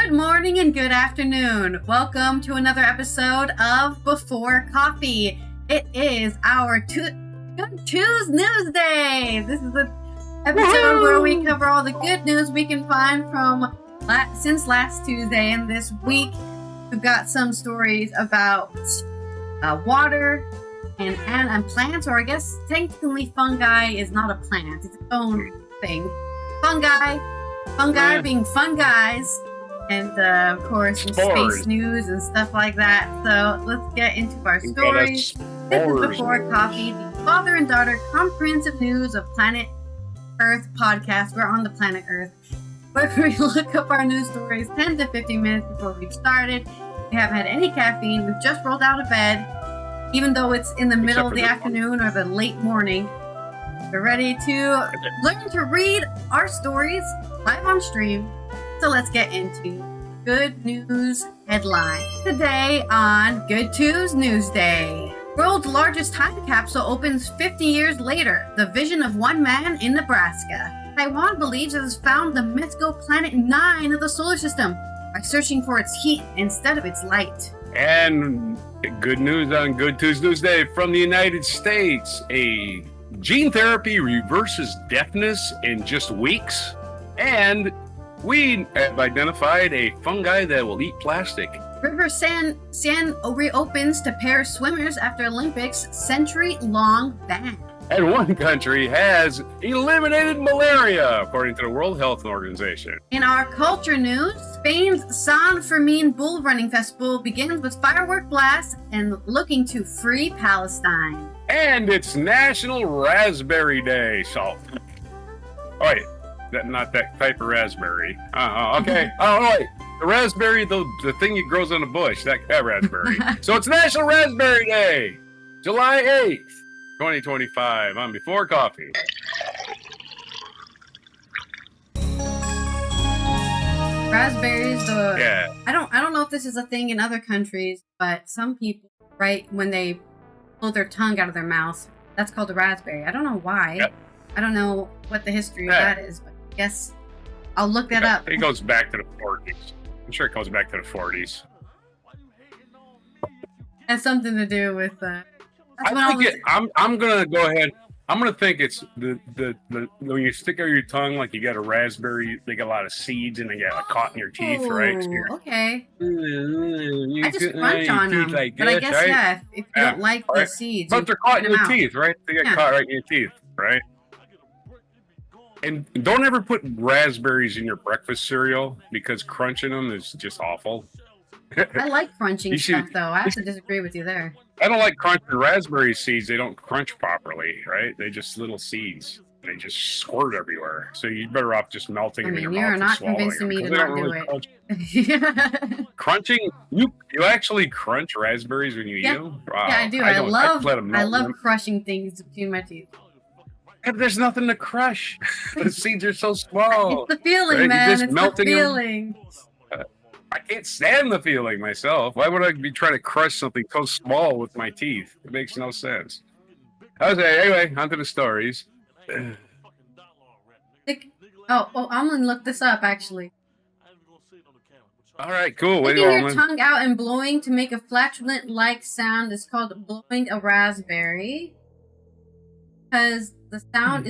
Good morning and good afternoon. Welcome to another episode of Before Coffee. It is our GoodTues Newsday. This is an episode where we cover all the good news we can find from since last Tuesday. And this week, we've got some stories about water and plants, or I guess technically fungi is not a plant. It's its own thing. Fungi being fun guys. And, of course, some space news and stuff like that. So, let's get into our story. This is Before Coffee, the father and daughter comprehensive news of Planet Earth podcast. We're on the planet Earth. Where we look up our news stories 10 to 15 minutes before we've started. We haven't had any caffeine. We've just rolled out of bed. Even though it's in the middle of the afternoon or the late morning. We're ready to learn to read our stories live on stream. So let's get into good news headline. Today on GoodTues Newsday. World's largest time capsule opens 50 years later. The vision of one man in Nebraska. Taiwan believes it has found the mythical planet 9 of the solar system by searching for its heat instead of its light. And good news on GoodTues Newsday from the United States. A gene therapy reverses deafness in just weeks. And we have identified a fungi that will eat plastic. River Seine reopens to pair swimmers after Olympics century-long ban. And one country has eliminated malaria, according to the World Health Organization. In our culture news, Spain's San Fermin bull running festival begins with firework blasts and looking to free Palestine. And it's National Raspberry Day. So, wait. Not that type of raspberry. Okay. Oh, wait. The raspberry, the thing that grows on a bush, that raspberry. So it's National Raspberry Day, July 8th, 2025, on Before Coffee. Raspberries, I don't know if this is a thing in other countries, but some people, right, when they pull their tongue out of their mouth, that's called a raspberry. I don't know why. Yep. I don't know what the history of that is, but I guess I'll look that up. It goes back to the 40s. I'm sure it goes back to the 40s. Has something to do with I'm gonna go ahead. I'm gonna think it's the when you stick out your tongue like you got a raspberry, they got a lot of seeds and they get caught in your teeth, right? So okay. I just crunch on them, like but I guess right? If you don't like the seeds, but they're caught in your teeth, right? They get caught right in your teeth, right? And don't ever put raspberries in your breakfast cereal because crunching them is just awful. I like crunching stuff, though. I have to disagree with you there. I don't like crunching raspberry seeds. They don't crunch properly, right? They're just little seeds. They just squirt everywhere. So you're better off just melting them in your mouth. You're not convincing me to not do it. Crunching? You actually crunch raspberries when you eat them? Wow. Yeah, I do. I love crushing things between my teeth. There's nothing to crush. The seeds are so small. It's the feeling, right? Man. It's the feeling. I can't stand the feeling myself. Why would I be trying to crush something so small with my teeth? It makes no sense. Okay, anyway, on to the stories. I'm going to look this up, actually. All right, cool. Sticking your tongue out and blowing to make a flatulent-like sound is called blowing a raspberry. Because the sound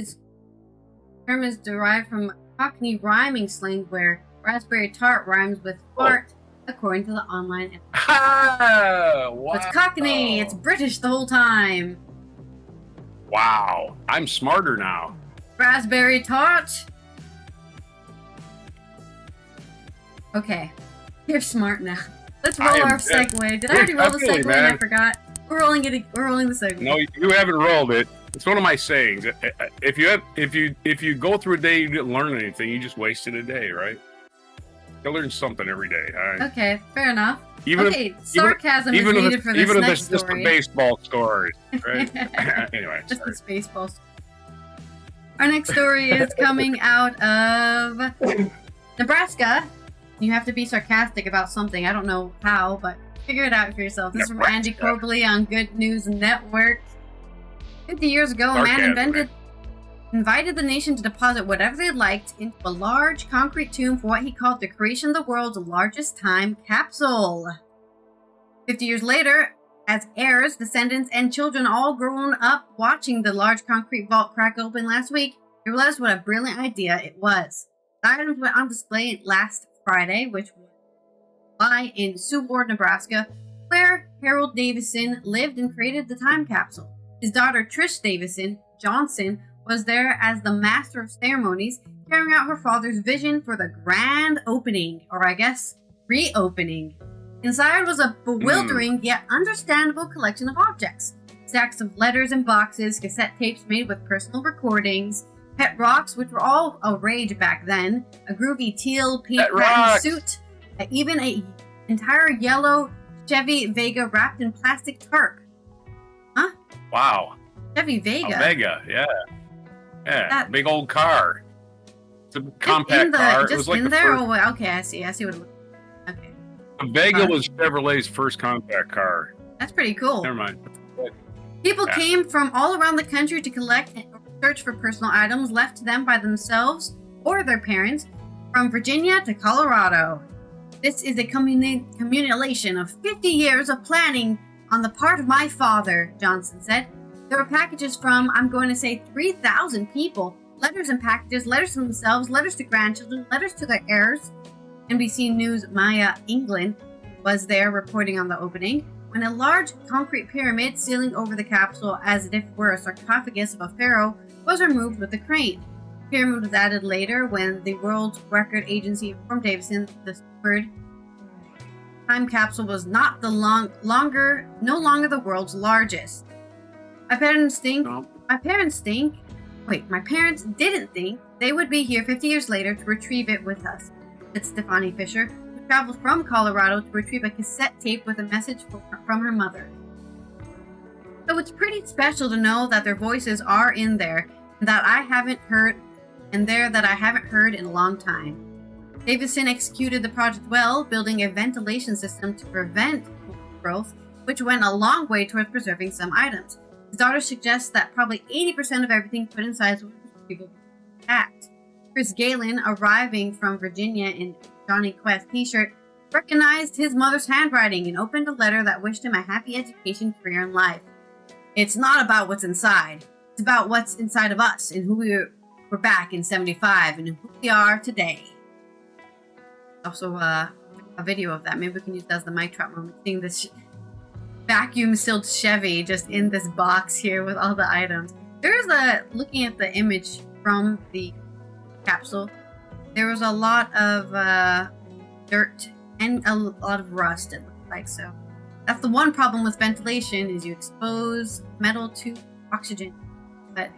term is derived from Cockney rhyming slang where raspberry tart rhymes with fart, according to the online. Wow. It's Cockney. It's British the whole time. Wow. I'm smarter now. Raspberry tart. Okay. You're smart now. Let's roll our segue. Did I already roll the segue and I forgot? We're rolling the segue. No, you haven't rolled it. It's one of my sayings. If you go through a day you didn't learn anything, you just wasted a day, right? You learn something every day. All right? Okay, fair enough. Sarcasm is needed for this next story. Even if it's just a baseball story, right? Anyway, just this baseball story. Our next story is coming out of Nebraska. You have to be sarcastic about something. I don't know how, but figure it out for yourself. This is from Andy Cobley on Good News Network. 50 years ago, a man invented invited the nation to deposit whatever they liked into a large concrete tomb for what he called the creation of the world's largest time capsule. 50 years later, as heirs, descendants, and children all grown up watching the large concrete vault crack open last week, they realized what a brilliant idea it was. The items went on display last Friday, which was in Sioux Ward, Nebraska, where Harold Davison lived and created the time capsule. His daughter Trish Davison Johnson was there as the master of ceremonies, carrying out her father's vision for the grand opening, or I guess reopening. Inside was a bewildering yet understandable collection of objects. Stacks of letters and boxes, cassette tapes made with personal recordings, pet rocks, which were all a rage back then, a groovy teal paint pattern suit, even an entire yellow Chevy Vega wrapped in plastic tarp. Huh? Wow. Chevy Vega. A Vega, yeah. Yeah, big old car. It's a compact car. Just it was like in there? First... Oh, okay, I see what it looks like. Okay. The Vega was Chevrolet's first compact car. That's pretty cool. Never mind. People came from all around the country to collect and search for personal items left to them by themselves or their parents, from Virginia to Colorado. This is a accumulation of 50 years of planning on the part of my father, Johnson said. There were packages from, I'm going to say, 3,000 people. Letters and packages, letters to themselves, letters to grandchildren, letters to their heirs. NBC News' Maya England was there reporting on the opening, when a large concrete pyramid sailing over the capsule as if it were a sarcophagus of a pharaoh was removed with a crane. The pyramid was added later when the World Record Agency informed Davison the time capsule was not no longer the world's largest. My parents didn't think they would be here 50 years later to retrieve it with us, said Stephanie Fisher, who traveled from Colorado to retrieve a cassette tape with a message from her mother. So it's pretty special to know that their voices are in there, and that I haven't heard in a long time. Davison executed the project well, building a ventilation system to prevent growth, which went a long way towards preserving some items. His daughter suggests that probably 80% of everything put inside was intact. Chris Galen, arriving from Virginia in Johnny Quest t-shirt, recognized his mother's handwriting and opened a letter that wished him a happy education, career, and life. It's not about what's inside. It's about what's inside of us and who we were back in 75 and who we are today. Also, a video of that. Maybe we can use that as the mic drop moment. Seeing this vacuum-sealed Chevy just in this box here with all the items. Looking at the image from the capsule, there was a lot of dirt and a lot of rust, it looked like. So that's the one problem with ventilation, is you expose metal to oxygen. But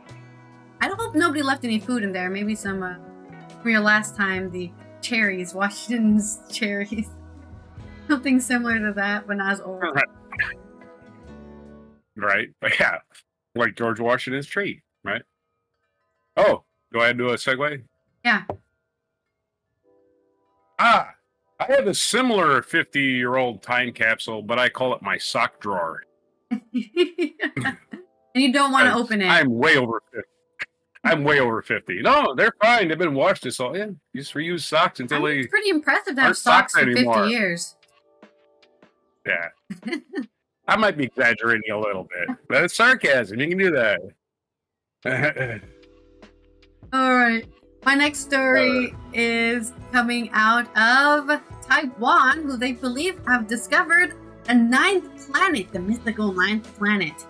I hope nobody left any food in there. Maybe some from your last time, the cherries, Washington's cherries. Something similar to that when I was old. Right. But yeah, like George Washington's tree, right? Oh, do I do a segue? Yeah. I have a similar 50-year-old time capsule, but I call it my sock drawer. And you don't want to open it. I'm way over 50. No, they're fine. They've been washed. It's all, you just reuse socks until they... It's pretty impressive to have socks for 50 years. Yeah. I might be exaggerating a little bit, but it's sarcasm. You can do that. All right. My next story is coming out of Taiwan, who they believe have discovered a ninth planet, the mythical ninth planet.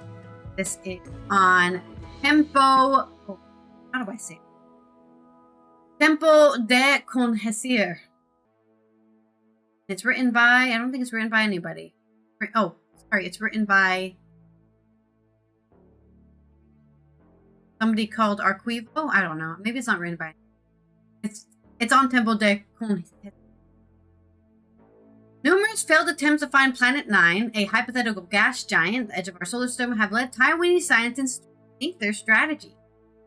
This is on Tempo... How do I say it? Tempo de Conhecer. It's written by... I don't think it's written by anybody. Oh, sorry. It's written by... somebody called Arquivo? I don't know. Maybe it's not written by... It's on Tempo de Conhecer. Numerous failed attempts to find Planet 9, a hypothetical gas giant at the edge of our solar system, have led Taiwanese scientists to rethink their strategy.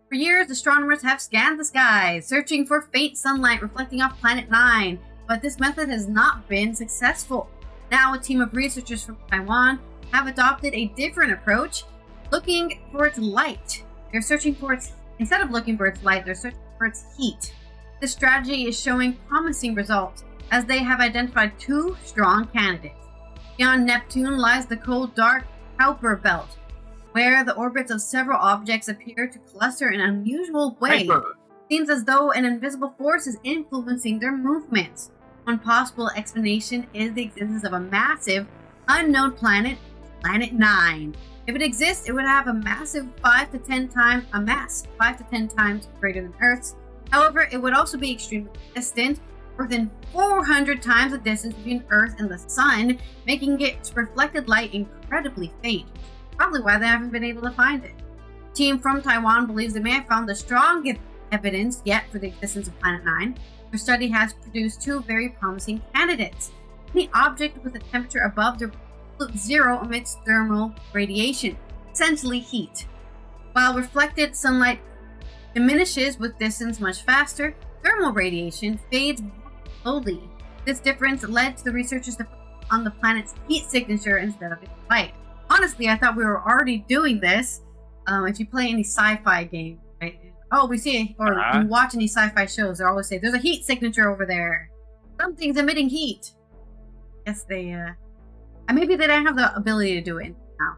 For years, astronomers have scanned the sky, searching for faint sunlight reflecting off Planet 9, but this method has not been successful. Now, a team of researchers from Taiwan have adopted a different approach, looking for its light. They're searching for its Instead of looking for its light, they're searching for its heat. This strategy is showing promising results, as they have identified 2 strong candidates. Beyond Neptune lies the cold, dark Kuiper belt, where the orbits of several objects appear to cluster in an unusual way. It seems as though an invisible force is influencing their movements. One possible explanation is the existence of a massive, unknown planet, Planet 9. If it exists, it would have a massive 5 to 10 times greater than Earth's. However, it would also be extremely distant, within 400 times the distance between Earth and the Sun, making its reflected light incredibly faint. Probably why they haven't been able to find it. The team from Taiwan believes they may have found the strongest evidence yet for the existence of Planet 9. Their study has produced 2 very promising candidates. Any object with a temperature above the absolute zero emits thermal radiation, essentially heat. While reflected sunlight diminishes with distance much faster, thermal radiation fades more slowly. This difference led to the researchers to focus on the planet's heat signature instead of its light. Honestly, I thought we were already doing this. If you play any sci-fi game, right? Oh, we see, or we watch any sci-fi shows, they always say, there's a heat signature over there. Something's emitting heat. Yes, they, maybe they don't have the ability to do it now.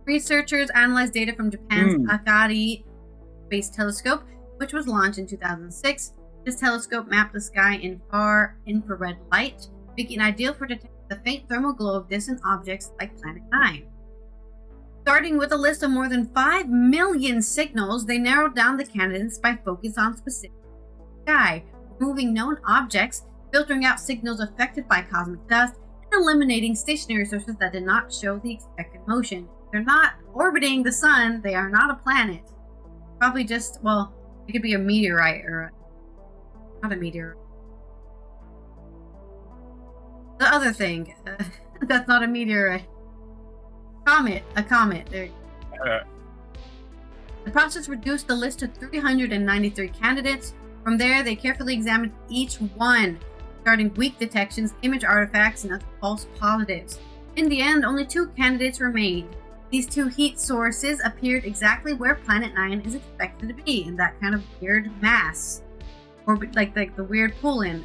Researchers analyzed data from Japan's Akari Space Telescope, which was launched in 2006. This telescope mapped the sky in far infrared light, making it ideal for detecting the faint thermal glow of distant objects like Planet 9. Starting with a list of more than 5 million signals, they narrowed down the candidates by focus on specific sky, removing known objects, filtering out signals affected by cosmic dust, and eliminating stationary sources that did not show the expected motion. They're not orbiting the sun, they are not a planet. Probably just, well, it could be a meteorite or not a meteorite. The other thing, that's not a meteorite. A comet. There. The process reduced the list to 393 candidates. From there, they carefully examined each one, starting weak detections, image artifacts, and other false positives. In the end, only 2 candidates remained. These 2 heat sources appeared exactly where Planet 9 is expected to be, in that kind of weird mass, or like the weird pull-in.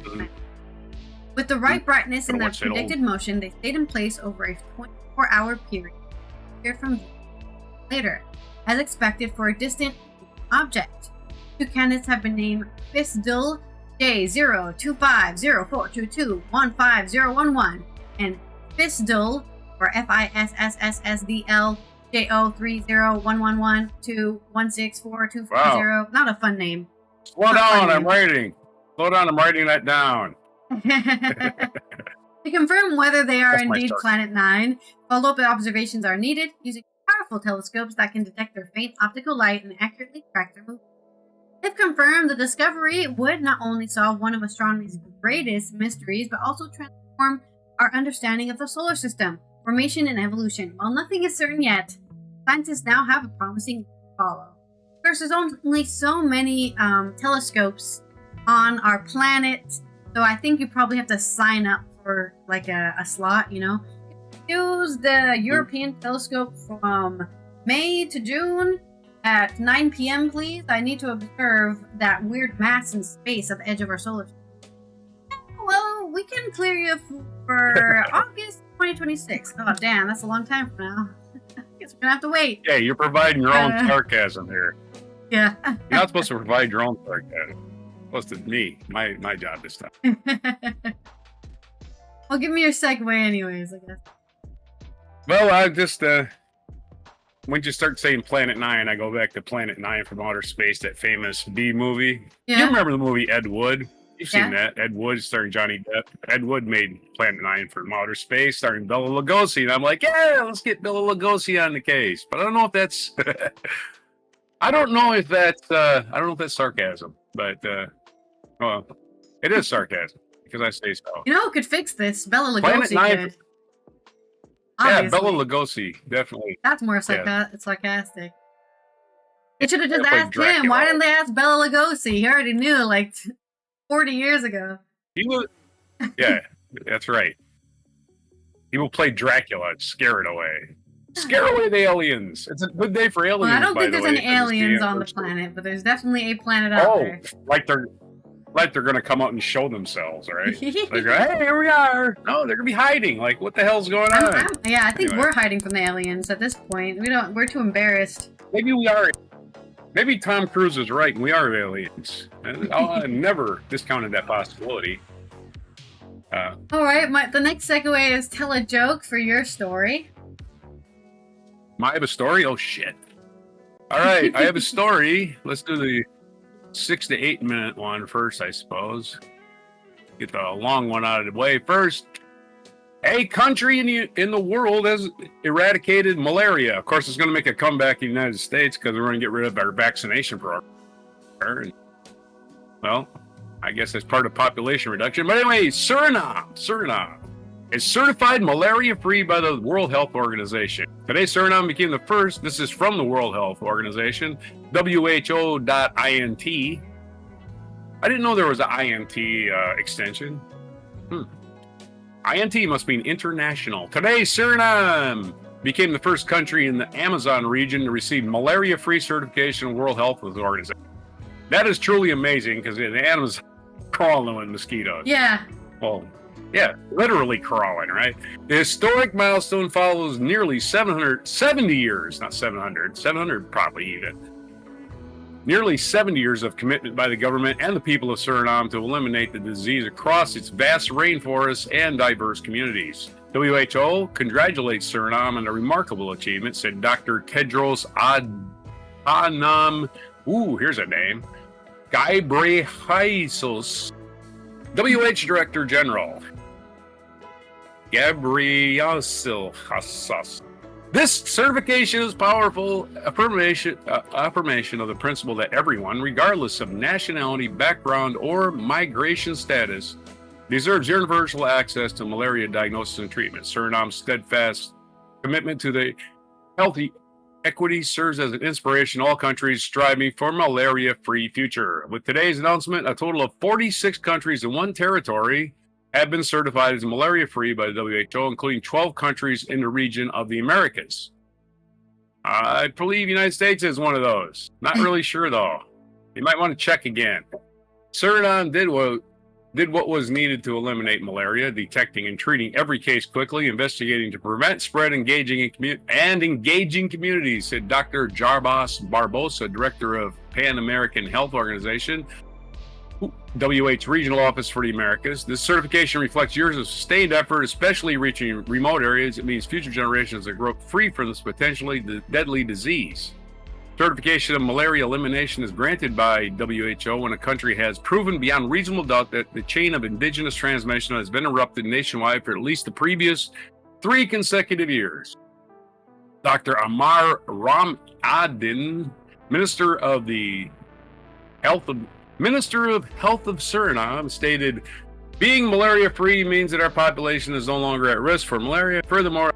With the right brightness and the predicted motion, they stayed in place over a 24-hour period. From later, as expected for a distant object. 2 candidates have been named Fisdil J0250422-15011 and Fisdil, or FISSSSDL J0301112164240. Wow. Not a fun name. Slow down, I'm writing that down. To confirm whether they are indeed Planet 9, follow-up observations are needed using powerful telescopes that can detect their faint optical light and accurately track their movement. If confirmed, the discovery would not only solve one of astronomy's greatest mysteries, but also transform our understanding of the solar system, formation, and evolution. While nothing is certain yet, scientists now have a promising follow. Of course, there's only so many telescopes on our planet, so I think you probably have to sign up for like a slot, you know. Use the European telescope from May to June at 9 p.m. please. I need to observe that weird mass in space at the edge of our solar system. Well, we can clear you for August 2026. Oh damn, that's a long time from now. I guess we're gonna have to wait. Yeah, you're providing your own sarcasm here. Yeah. You're not supposed to provide your own sarcasm. It's supposed to be my job this time. Well, give me your segue anyways, I guess. Well, I just, when you start saying Planet 9, I go back to Planet 9 from Outer Space, that famous B movie. Yeah. You remember the movie Ed Wood? You've seen that. Ed Wood starring Johnny Depp. Ed Wood made Planet 9 from Outer Space, starring Bela Lugosi. And I'm like, yeah, let's get Bela Lugosi on the case. But I don't know if that's, I don't know if that's sarcasm. But, well, it is sarcasm. Because I say so. You know who could fix this? Bela Lugosi could. Yeah, Bela Lugosi, definitely. That's more sarcastic. They should have just asked him. Why didn't they ask Bela Lugosi? He already knew, like, 40 years ago. He was, yeah, that's right. He will play Dracula and scare it away. Scare away the aliens. It's a good day for aliens. Well, I don't by think the there's way, any 'cause it's the aliens on the anniversary. planet, but there's definitely a planet out there. like they're gonna come out and show themselves, right? Like, hey, here we are. No, they're gonna be hiding. Like, what the hell's going on? I think Anyway. we're hiding from the aliens at this point. We're too embarrassed. Maybe we are. Maybe Tom Cruise is right, and we are aliens. I never discounted that possibility. All right, the next segue is tell a joke for your story. I have a story? Oh, shit. All right, I have a story. Let's do the 6 to 8 minute one first, I suppose. Get the long one out of the way first. A country in the world has eradicated malaria. Of course, it's going to make a comeback in the United States because we're going to get rid of our vaccination program. Well, I guess that's part of population reduction. But anyway, Suriname is certified malaria-free by the World Health Organization. Today, Suriname became the first. This is from the World Health Organization, WHO.int. I didn't know there was an INT extension. INT must mean international. Today, Suriname became the first country in the Amazon region to receive malaria-free certification of World Health Organization. That is truly amazing because the Amazon crawling with mosquitoes. Yeah. Well, yeah, literally crawling, right? The historic milestone follows nearly 770 years, not 700, 700 probably even. Nearly 70 years of commitment by the government and the people of Suriname to eliminate the disease across its vast rainforests and diverse communities. WHO congratulates Suriname on a remarkable achievement, said Dr. Tedros Adhanom, here's a name, Ghebreyesus, WHO Director General. Ghebreyesus. This certification is powerful affirmation of the principle that everyone, regardless of nationality, background, or migration status, deserves universal access to malaria diagnosis and treatment. Suriname's steadfast commitment to the healthy equity serves as an inspiration to all countries striving for a malaria-free future. With today's announcement, a total of 46 countries and 1 territory have been certified as malaria-free by the WHO, including 12 countries in the region of the Americas. I believe the United States is one of those. Not really sure, though. You might want to check again. Suriname did what was needed to eliminate malaria, detecting and treating every case quickly, investigating to prevent spread, engaging communities, said Dr. Jarbas Barbosa, Director of Pan American Health Organization, WH Regional Office for the Americas. This certification reflects years of sustained effort, especially reaching remote areas. It means future generations are grow free from this potentially deadly disease. Certification of malaria elimination is granted by WHO when a country has proven beyond reasonable doubt that the chain of indigenous transmission has been interrupted nationwide for at least the previous 3 consecutive years. Dr. Amar Ramadin, Minister of Health of Suriname, stated, being malaria-free means that our population is no longer at risk for malaria. Furthermore,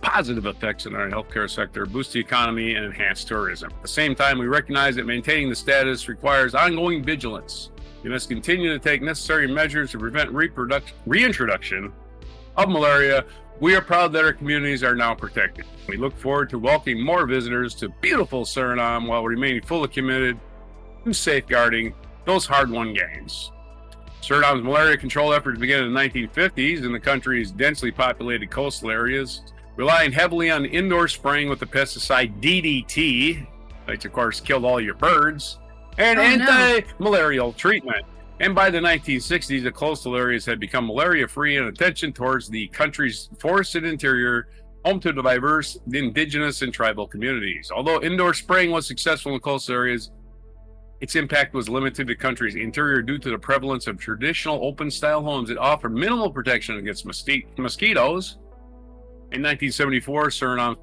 positive effects in our healthcare sector, boost the economy, and enhance tourism. At the same time, we recognize that maintaining the status requires ongoing vigilance. We must continue to take necessary measures to prevent reintroduction of malaria. We are proud that our communities are now protected. We look forward to welcoming more visitors to beautiful Suriname while remaining fully committed to safeguarding those hard-won gains. Suriname's malaria control efforts began in the 1950s in the country's densely populated coastal areas, relying heavily on indoor spraying with the pesticide DDT, which of course killed all your birds, and anti-malarial treatment. And by the 1960s, the coastal areas had become malaria-free, and attention towards the country's forested interior, home to diverse indigenous and tribal communities. Although indoor spraying was successful in coastal areas, its impact was limited to the country's interior due to the prevalence of traditional open-style homes that offered minimal protection against mosquitoes. In 1974, Suriname's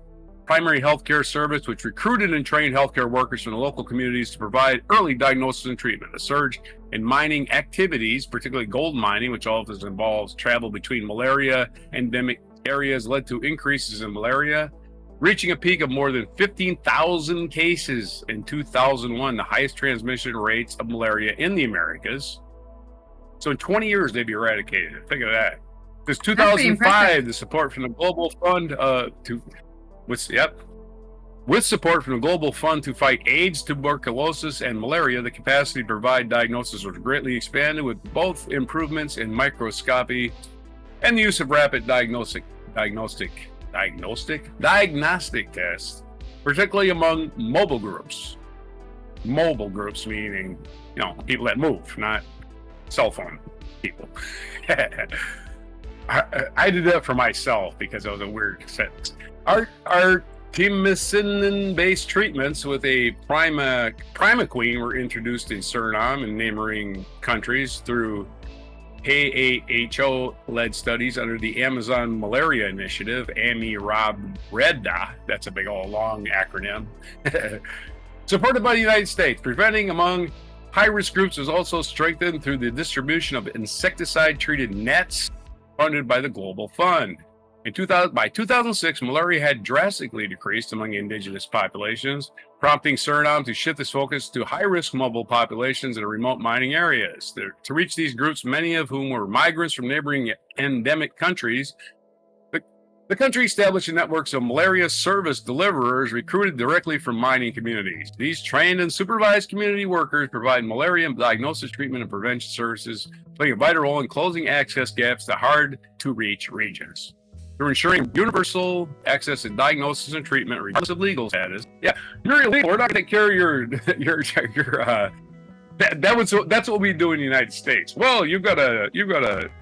primary healthcare service, which recruited and trained healthcare workers from the local communities to provide early diagnosis and treatment. A surge in mining activities, particularly gold mining, which often involves travel between malaria endemic areas, led to increases in malaria, reaching a peak of more than 15,000 cases in 2001, the highest transmission rates of malaria in the Americas. So in 20 years, they've eradicated it. Think of that. Since 2005, the support from the Global Fund with support from the Global Fund to fight AIDS, tuberculosis, and malaria, the capacity to provide diagnosis was greatly expanded with both improvements in microscopy and the use of rapid diagnostic tests, particularly among mobile groups. Mobile groups meaning, people that move, not cell phone people. I did that for myself because it was a weird sentence. Artemisinin-based treatments with a primaquine were introduced in Suriname and neighboring countries through WHO-led studies under the Amazon Malaria Initiative, AMI-RAB-REDA, that's a big old long acronym, supported by the United States. Preventing among high-risk groups was also strengthened through the distribution of insecticide-treated nets funded by the Global Fund. By 2006, malaria had drastically decreased among indigenous populations, prompting Suriname to shift its focus to high-risk mobile populations in remote mining areas. To reach these groups, many of whom were migrants from neighboring endemic countries, the country established networks of malaria service deliverers recruited directly from mining communities. These trained and supervised community workers provide malaria diagnosis, treatment, and prevention services, playing a vital role in closing access gaps to hard-to-reach regions. Through ensuring universal access to diagnosis and treatment, regardless of legal status. Yeah, you're illegal. We're not going to take care of that's what we do in the United States. Well, you've got a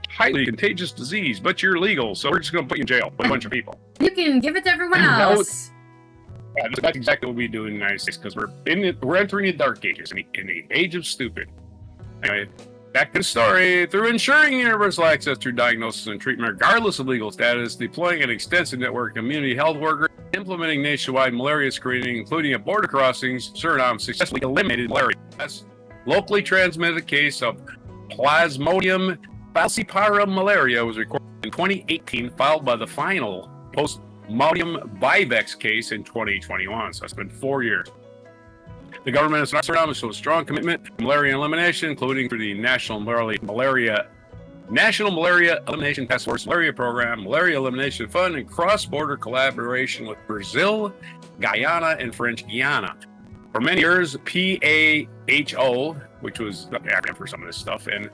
highly contagious disease, but you're legal, so we're just going to put you in jail with a bunch of people. You can give it to everyone else. That's exactly what we do in the United States because we're entering the dark ages, in the age of stupid. Anyway. Back to the story. Through ensuring universal access to diagnosis and treatment, regardless of legal status, deploying an extensive network of community health workers, implementing nationwide malaria screening, including at border crossings, Suriname successfully eliminated malaria. That's locally transmitted case of Plasmodium falciparum malaria was recorded in 2018, followed by the final Plasmodium vivax case in 2021. So it's been 4 years. The government of Suriname has shown a strong commitment to malaria elimination, including through the National Malaria Elimination Task Force Malaria Program, Malaria Elimination Fund, and cross-border collaboration with Brazil, Guyana, and French Guiana. For many years, PAHO, which was the acronym for some of this stuff, and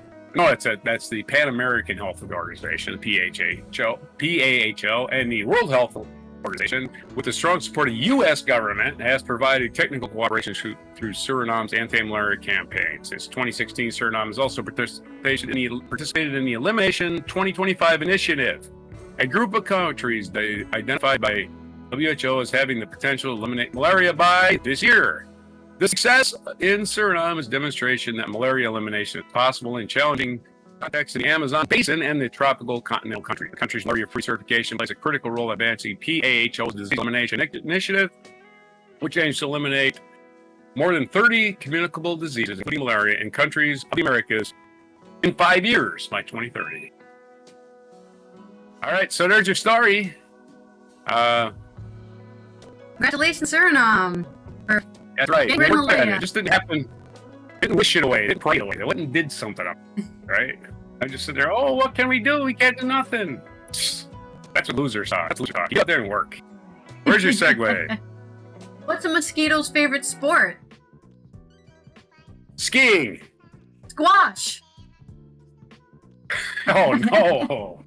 that's the Pan American Health Organization, PAHO, and the World Health Organization, with the strong support of the U.S. government, has provided technical cooperation through Suriname's anti-malaria campaign. Since 2016, Suriname has also participated in the Elimination 2025 initiative, a group of countries identified by WHO as having the potential to eliminate malaria by this year. The success in Suriname is demonstration that malaria elimination is possible in challenging contexts in the Amazon basin and the tropical continental country. The country's malaria-free certification plays a critical role in advancing PAHO's disease elimination initiative, which aims to eliminate more than 30 communicable diseases, including malaria, in countries of the Americas in 5 years by 2030. All right, so there's your story. Congratulations, Suriname. That's right. It just didn't happen. Didn't wish it away. Didn't pray it away. They went and did something up, right? I just sit there. Oh, what can we do? We can't do nothing. That's what losers are. That's loser talk. Get out there and work. Where's your segue? What's a mosquito's favorite sport? Skiing. Squash. Oh no.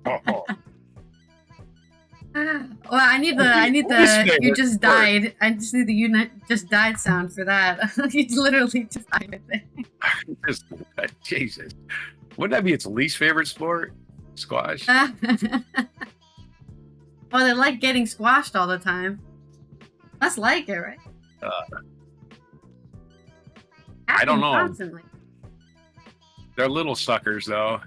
Well, I need the you just died. I just need the you just died sound for that. You literally just died. Jesus. Wouldn't that be its least favorite sport? Squash? Well, they like getting squashed all the time. That's like it, right? I don't know. Constantly. They're little suckers, though.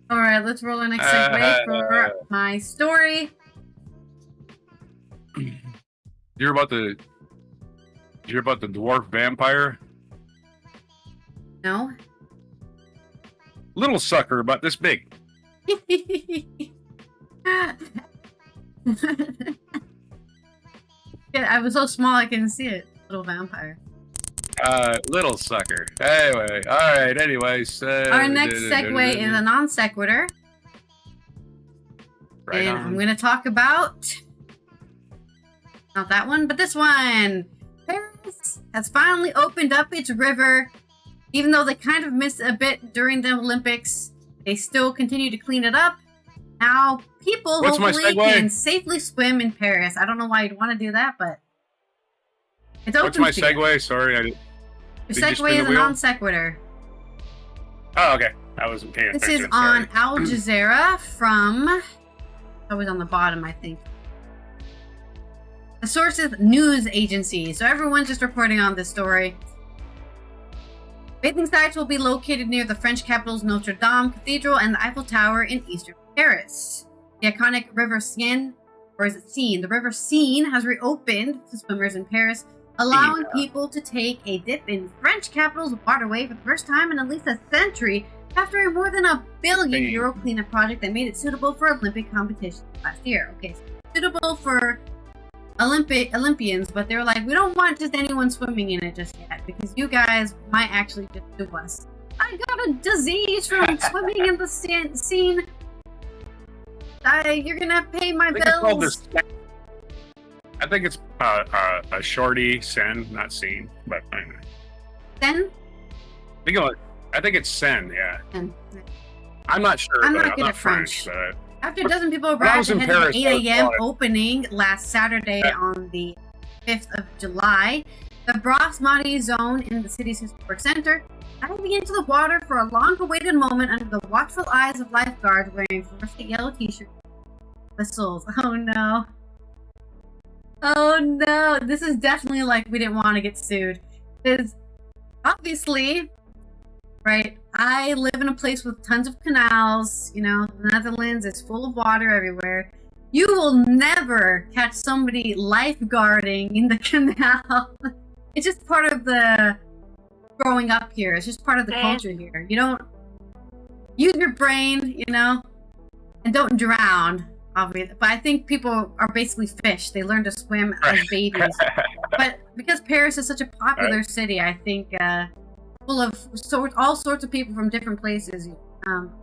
All right, let's roll our next segue for my story. You hear about the dwarf vampire? No. Little sucker, about this big. Yeah, I was so small I couldn't see it. Little vampire. Little sucker. Anyway, all right. Anyways, our next segue is a non sequitur, right and on. I'm going to talk about not that one, but this one. Paris has finally opened up its river, even though they kind of missed a bit during the Olympics. They still continue to clean it up. Now, people hopefully can safely swim in Paris. I don't know why you'd want to do that, but it's open. What's my segue? Sorry, Your segue is a non sequitur. Oh, okay. I wasn't paying attention. This is on Al Jazeera from. Always on the bottom, I think. The source is news agency, so everyone's just reporting on this story. Bathing sites will be located near the French capital's Notre Dame Cathedral and the Eiffel Tower in eastern Paris. The iconic River Seine, or is it Seine? The River Seine has reopened to swimmers in Paris, allowing people to take a dip in French capital's waterway for the first time in at least a century after a more than €1 billion cleanup project that made it suitable for Olympic competition last year. Okay, so suitable for Olympians, but they were like, we don't want just anyone swimming in it just yet because you guys might actually just do us. I got a disease from swimming in the Seine. You're gonna pay my bills. I think it's a shorty Seine, not Seine, but anyway. Seine? I think it's Seine, yeah. Seine. I'm not sure. I'm not good at French. After a dozen people arrived ahead of the 8 a.m. opening last Saturday on the 5th of July, the Bras-Madi zone in the city's historic center, diving into the water for a long-awaited moment under the watchful eyes of lifeguards wearing fluorescent yellow t-shirts and whistles. Oh no. Oh no. This is definitely like we didn't want to get sued. Because obviously, right, I live in a place with tons of canals. You know, the Netherlands is full of water everywhere. You will never catch somebody lifeguarding in the canal. It's just part of the growing up here. It's just part of the culture here. You don't use your brain, you know, and don't drown, obviously. But I think people are basically fish. They learn to swim as babies. But because Paris is such a popular city, I think full of all sorts of people from different places,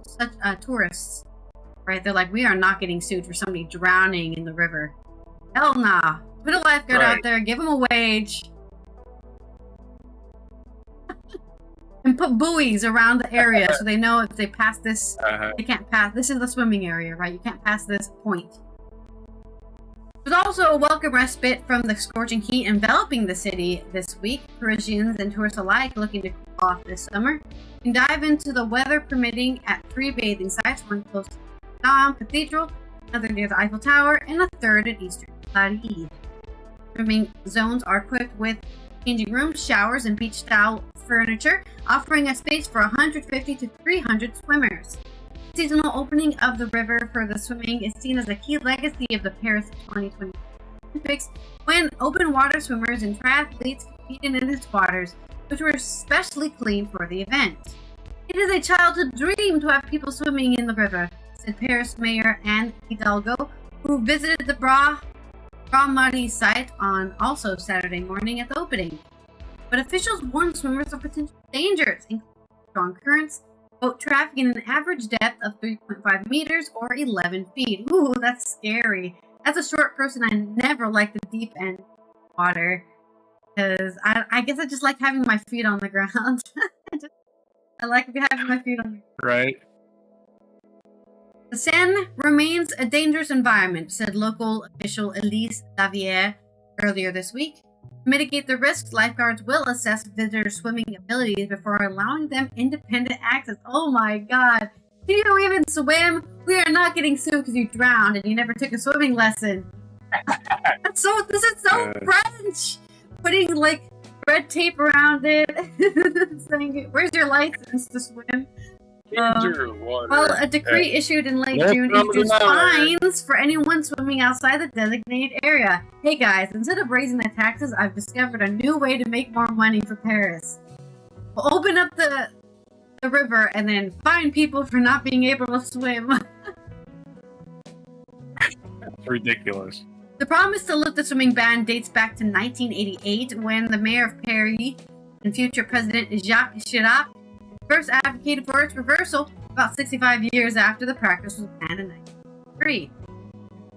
such tourists, right? They're like, we are not getting sued for somebody drowning in the river. Hell nah. Put a lifeguard out there, give them a wage, and put buoys around the area so they know if they pass this, they can't pass. This is the swimming area, right? You can't pass this point. There's also a welcome respite from the scorching heat enveloping the city this week. Parisians and tourists alike looking to cool off this summer can dive into the weather permitting at 3 bathing sites, one close to the Dome Cathedral, another near the Eiffel Tower, and a third at Eastern Cloudy. Swimming zones are equipped with changing rooms, showers, and beach-style furniture, offering a space for 150 to 300 swimmers. Seasonal opening of the river for the swimming is seen as a key legacy of the Paris 2020 Olympics, when open water swimmers and triathletes competed in its waters, which were especially clean for the event. It is a childhood dream to have people swimming in the river, said Paris Mayor Anne Hidalgo, who visited the Bras-Madi site on also Saturday morning at the opening. But officials warned swimmers of potential dangers, including strong currents, boat traffic, and an average depth of 3.5 meters or 11 feet. Ooh, that's scary. As a short person, I never like the deep end water because I guess I just like having my feet on the ground. I like having my feet on the ground. Right. The Seine remains a dangerous environment, said local official Elise Davier earlier this week. To mitigate the risks, lifeguards will assess visitors' swimming abilities before allowing them independent access. Oh my god. Do you even swim? We are not getting sued because you drowned and you never took a swimming lesson. This is so French! Putting like red tape around it. Saying, where's your license to swim? Well, a decree issued in late June introduced fines for anyone swimming outside the designated area. Hey guys, instead of raising the taxes, I've discovered a new way to make more money for Paris. We'll open up the river and then fine people for not being able to swim. That's ridiculous. The promise to lift the swimming ban dates back to 1988 when the mayor of Paris, and future President Jacques Chirac first advocated for its reversal about 65 years after the practice was banned in 1903.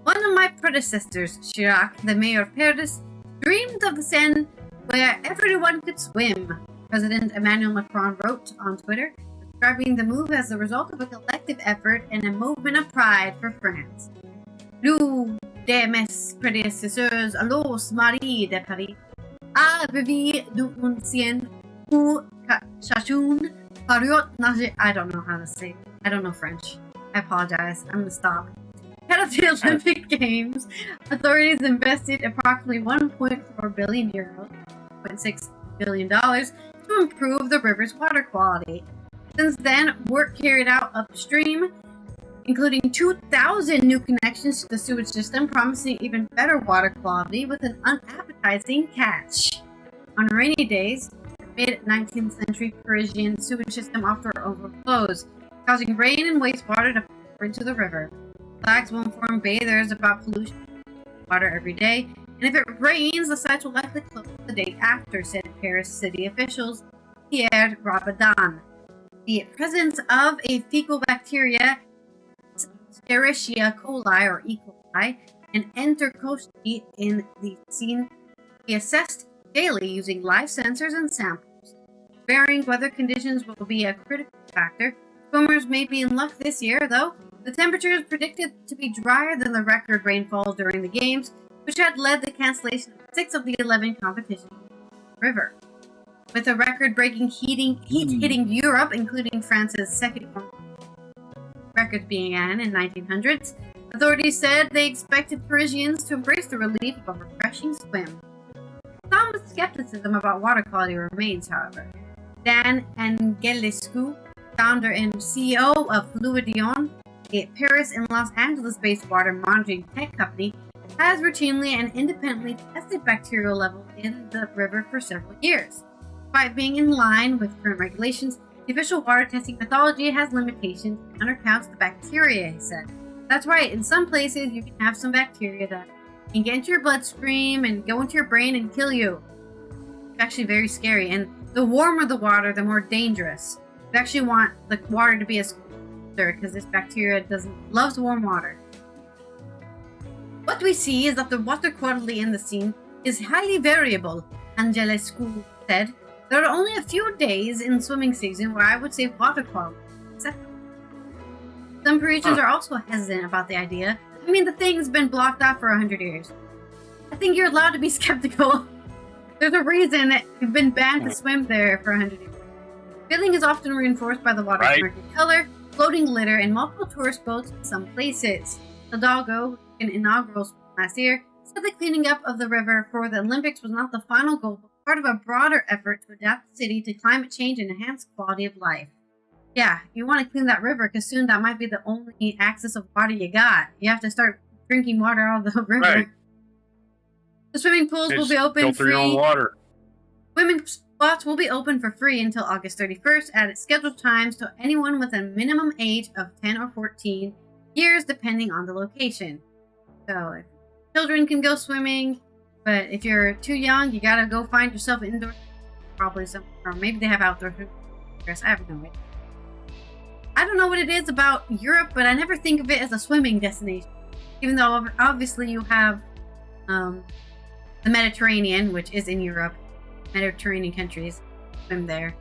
One of my predecessors, Chirac, the mayor of Paris, dreamed of the Seine where everyone could swim, President Emmanuel Macron wrote on Twitter, describing the move as the result of a collective effort and a movement of pride for France. L'un de mes prédécesseurs, alors Marie de Paris, a rêvé d'une Seine où chacun parut nager. I don't know how to say it. I don't know French. I apologize. I'm gonna stop. Ahead of the Olympic Games, authorities invested approximately 1.4 billion euros, $1.6 billion, to improve the river's water quality. Since then, work carried out upstream, including 2,000 new connections to the sewage system, promising even better water quality with an unappetizing catch. On rainy days, the mid-19th century Parisian sewage system often overflows, causing rain and wastewater to pour into the river. Flags will inform bathers about pollution water every day, and if it rains, the sites will likely close the day after, said Paris city officials Pierre Rabadon. The presence of a fecal bacteria, Escherichia coli or E. coli, and enterococcus in the Seine be assessed daily using live sensors and samples. Varying weather conditions will be a critical factor. Swimmers may be in luck this year, though. The temperature is predicted to be drier than the record rainfall during the games, which had led the cancellation of 6 of the 11 competitions in the river. With a record-breaking heat hitting Europe, including France's second record being in 1900s, authorities said they expected Parisians to embrace the relief of a refreshing swim. Some skepticism about water quality remains, however. Dan Angelescu, founder and CEO of Fluidion, a Paris and Los Angeles-based water monitoring tech company, has routinely and independently tested bacterial levels in the river for several years. Despite being in line with current regulations, the official water testing methodology has limitations and undercounts the bacteria, he said. That's right, in some places you can have some bacteria that can get into your bloodstream and go into your brain and kill you. It's actually very scary, and the warmer the water, the more dangerous. You actually want the water to be as colder because this bacteria loves warm water. What we see is that the water quality in the Seine is highly variable, Angelescu said. There are only a few days in swimming season where I would say water quality is acceptable. Some Parisians are also hesitant about the idea. I mean, the thing's been blocked off for 100 years. I think you're allowed to be skeptical. There's a reason that you've been banned to swim there for 100 years. Feeling is often reinforced by the water's murky color, floating litter, and multiple tourist boats in some places. Hidalgo, an inaugural swim last year, said the cleaning up of the river for the Olympics was not the final goal, but part of a broader effort to adapt the city to climate change and enhance quality of life. Yeah, you want to clean that river because soon that might be the only access of water you got. You have to start drinking water out of the river. Right. The swimming pools will be open free. Your own water. Swimming spots will be open for free until August 31st at its scheduled times to anyone with a minimum age of 10 or 14 years, depending on the location. So, if children can go swimming, but if you're too young, you gotta go find yourself indoor. Probably somewhere, or maybe they have outdoor swimming. I have no idea. I don't know what it is about Europe, but I never think of it as a swimming destination. Even though obviously you have the Mediterranean, which is in Europe. Mediterranean countries swim there.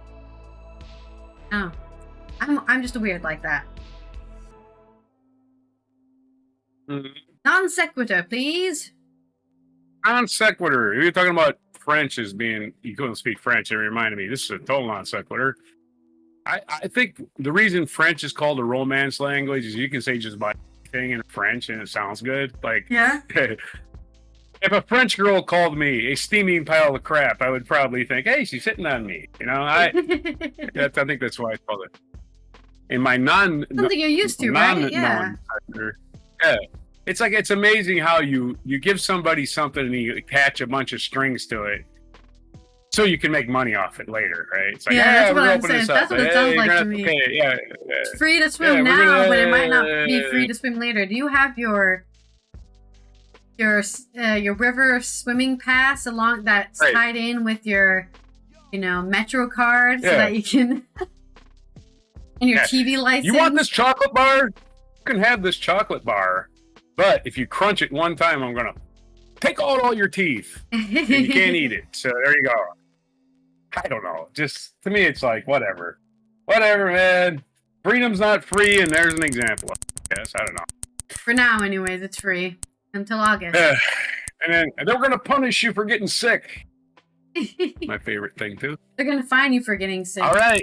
Oh, I'm just weird like that. Mm-hmm. Non sequitur, please. Non sequitur. You're talking about French as being you couldn't speak French. It reminded me. This is a total non sequitur. I think the reason French is called a romance language is you can say just about anything in French and it sounds good. Like, yeah. If a French girl called me a steaming pile of crap, I would probably think, hey, she's hitting on me. You know, I think that's why I call it. In my something you're used to, right? Yeah. Yeah. It's like it's amazing how you give somebody something and you attach a bunch of strings to it. So you can make money off it later, right? It's like, that's what I'm saying. That's what it sounds like to me. It's free to swim now, but it might not be free to swim later. Do you have your river swimming pass along that's tied in with your Metro card so that you can, and your TV license. You want this chocolate bar? You can have this chocolate bar, but if you crunch it one time, I'm going to take out all your teeth. And you can't eat it. So there you go. I don't know. Just, to me, it's like, whatever. Whatever, man. Freedom's not free, and there's an example of it. Yes, I don't know. For now, anyways, it's free. Until August. And then they're going to punish you for getting sick. My favorite thing, too. They're going to fine you for getting sick. All right.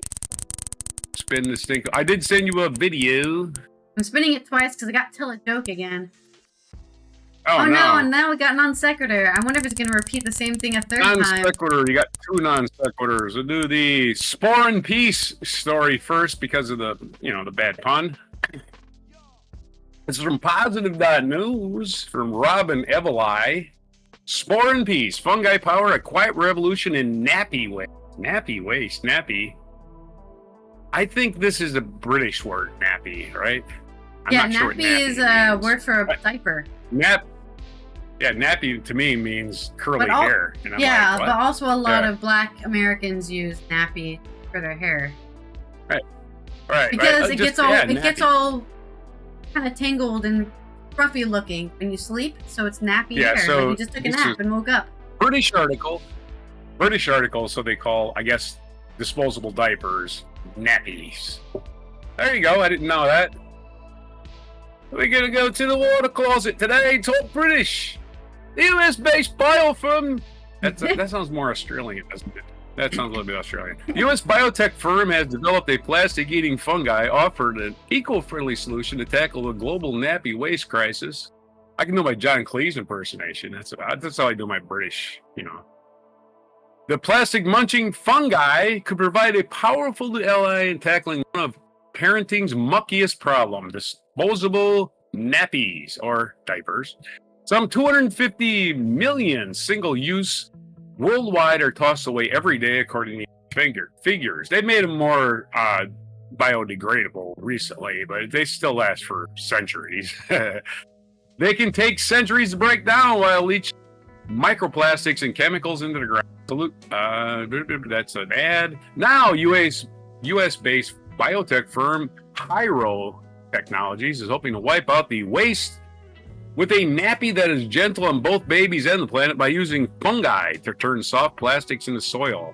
Spin this thing. I did send you a video. I'm spinning it twice because I got to tell a joke again. Oh no, and now we got non sequitur. I wonder if it's going to repeat the same thing a third time. Non sequitur. You got 2 non sequiturs. We'll do the Spore and Peace story first because of the, the bad pun. It's from positive.news from Robin Eveli. Spore and Peace. Fungi power a quiet revolution in nappy waste. Nappy waste. Nappy. I think this is a British word, nappy, right? I'm not sure what nappy is a word for a diaper. Nappy to me means curly hair. And I'm but also a lot of Black Americans use nappy for their hair. Right. Because it gets all kind of tangled and scruffy looking when you sleep, so it's nappy hair. So like you just took a nap and woke up. British article, so they call, I guess, disposable diapers nappies. There you go. I didn't know that. We're going to go to the water closet today. Talk British. The US-based biofirm. That sounds more Australian, doesn't it? That sounds a little bit Australian. The US biotech firm has developed a plastic-eating fungi, offered an eco-friendly solution to tackle the global nappy waste crisis. I can do my John Cleese impersonation. That's how I do my British, The plastic-munching fungi could provide a powerful ally in tackling one of parenting's muckiest problem, disposable nappies or diapers. Some 250 million single-use worldwide are tossed away every day, according to figures. They've made them more biodegradable recently, but they still last for centuries. They can take centuries to break down while leaching microplastics and chemicals into the ground. That's an ad. Now, U.S.-based biotech firm Hyro Technologies is hoping to wipe out the waste with a nappy that is gentle on both babies and the planet by using fungi to turn soft plastics into soil.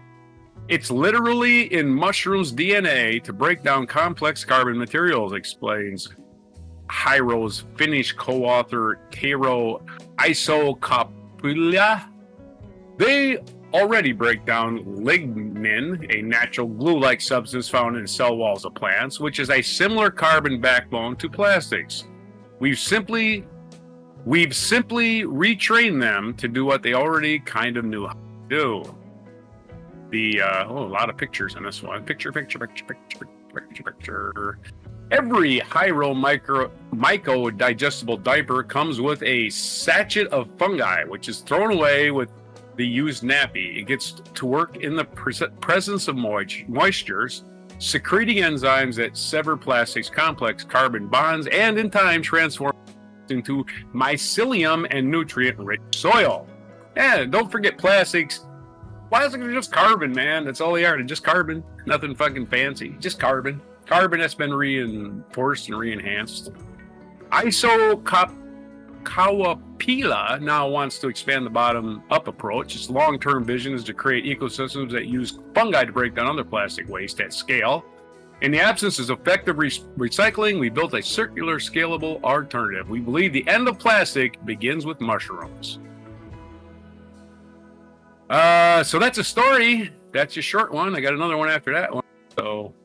It's literally in mushrooms' DNA to break down complex carbon materials, explains Hyro's Finnish co-author Tero Isokapila. They already break down lignin, a natural glue-like substance found in cell walls of plants, which is a similar carbon backbone to plastics. We've simply retrained them to do what they already kind of knew how to do. A lot of pictures in this one. Picture. Every Hyro Myco digestible diaper comes with a sachet of fungi, which is thrown away with the used nappy. It gets to work in the presence of moistures, secreting enzymes that sever plastics' complex carbon bonds, and in time transform into mycelium and nutrient-rich soil. And don't forget plastics. Plastics are just carbon, man. That's all they are. They're just carbon. Nothing fucking fancy. Just carbon. Carbon that's been reinforced and re-enhanced. Isokapila now wants to expand the bottom-up approach. Its long-term vision is to create ecosystems that use fungi to break down other plastic waste at scale. In the absence of effective recycling, we built a circular, scalable alternative. We believe the end of plastic begins with mushrooms. So that's a story. That's a short one. I got another one after that one. So.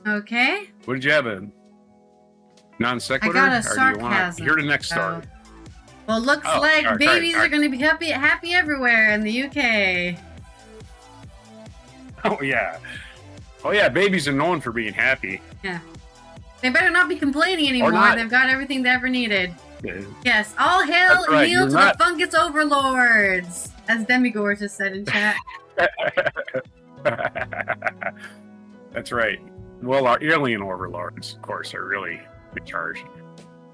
Okay. What did you have? A non sequitur? I got a sarcasm. Hear the next story. Well, looks like babies are going to be happy everywhere in the UK. Oh yeah, babies are known for being happy. Yeah. They better not be complaining anymore. They've got everything they ever needed. Yeah. Yes, all hail and kneel to the fungus overlords, as Demigore just said in chat. That's right. Well, our alien overlords, of course, are really in charge.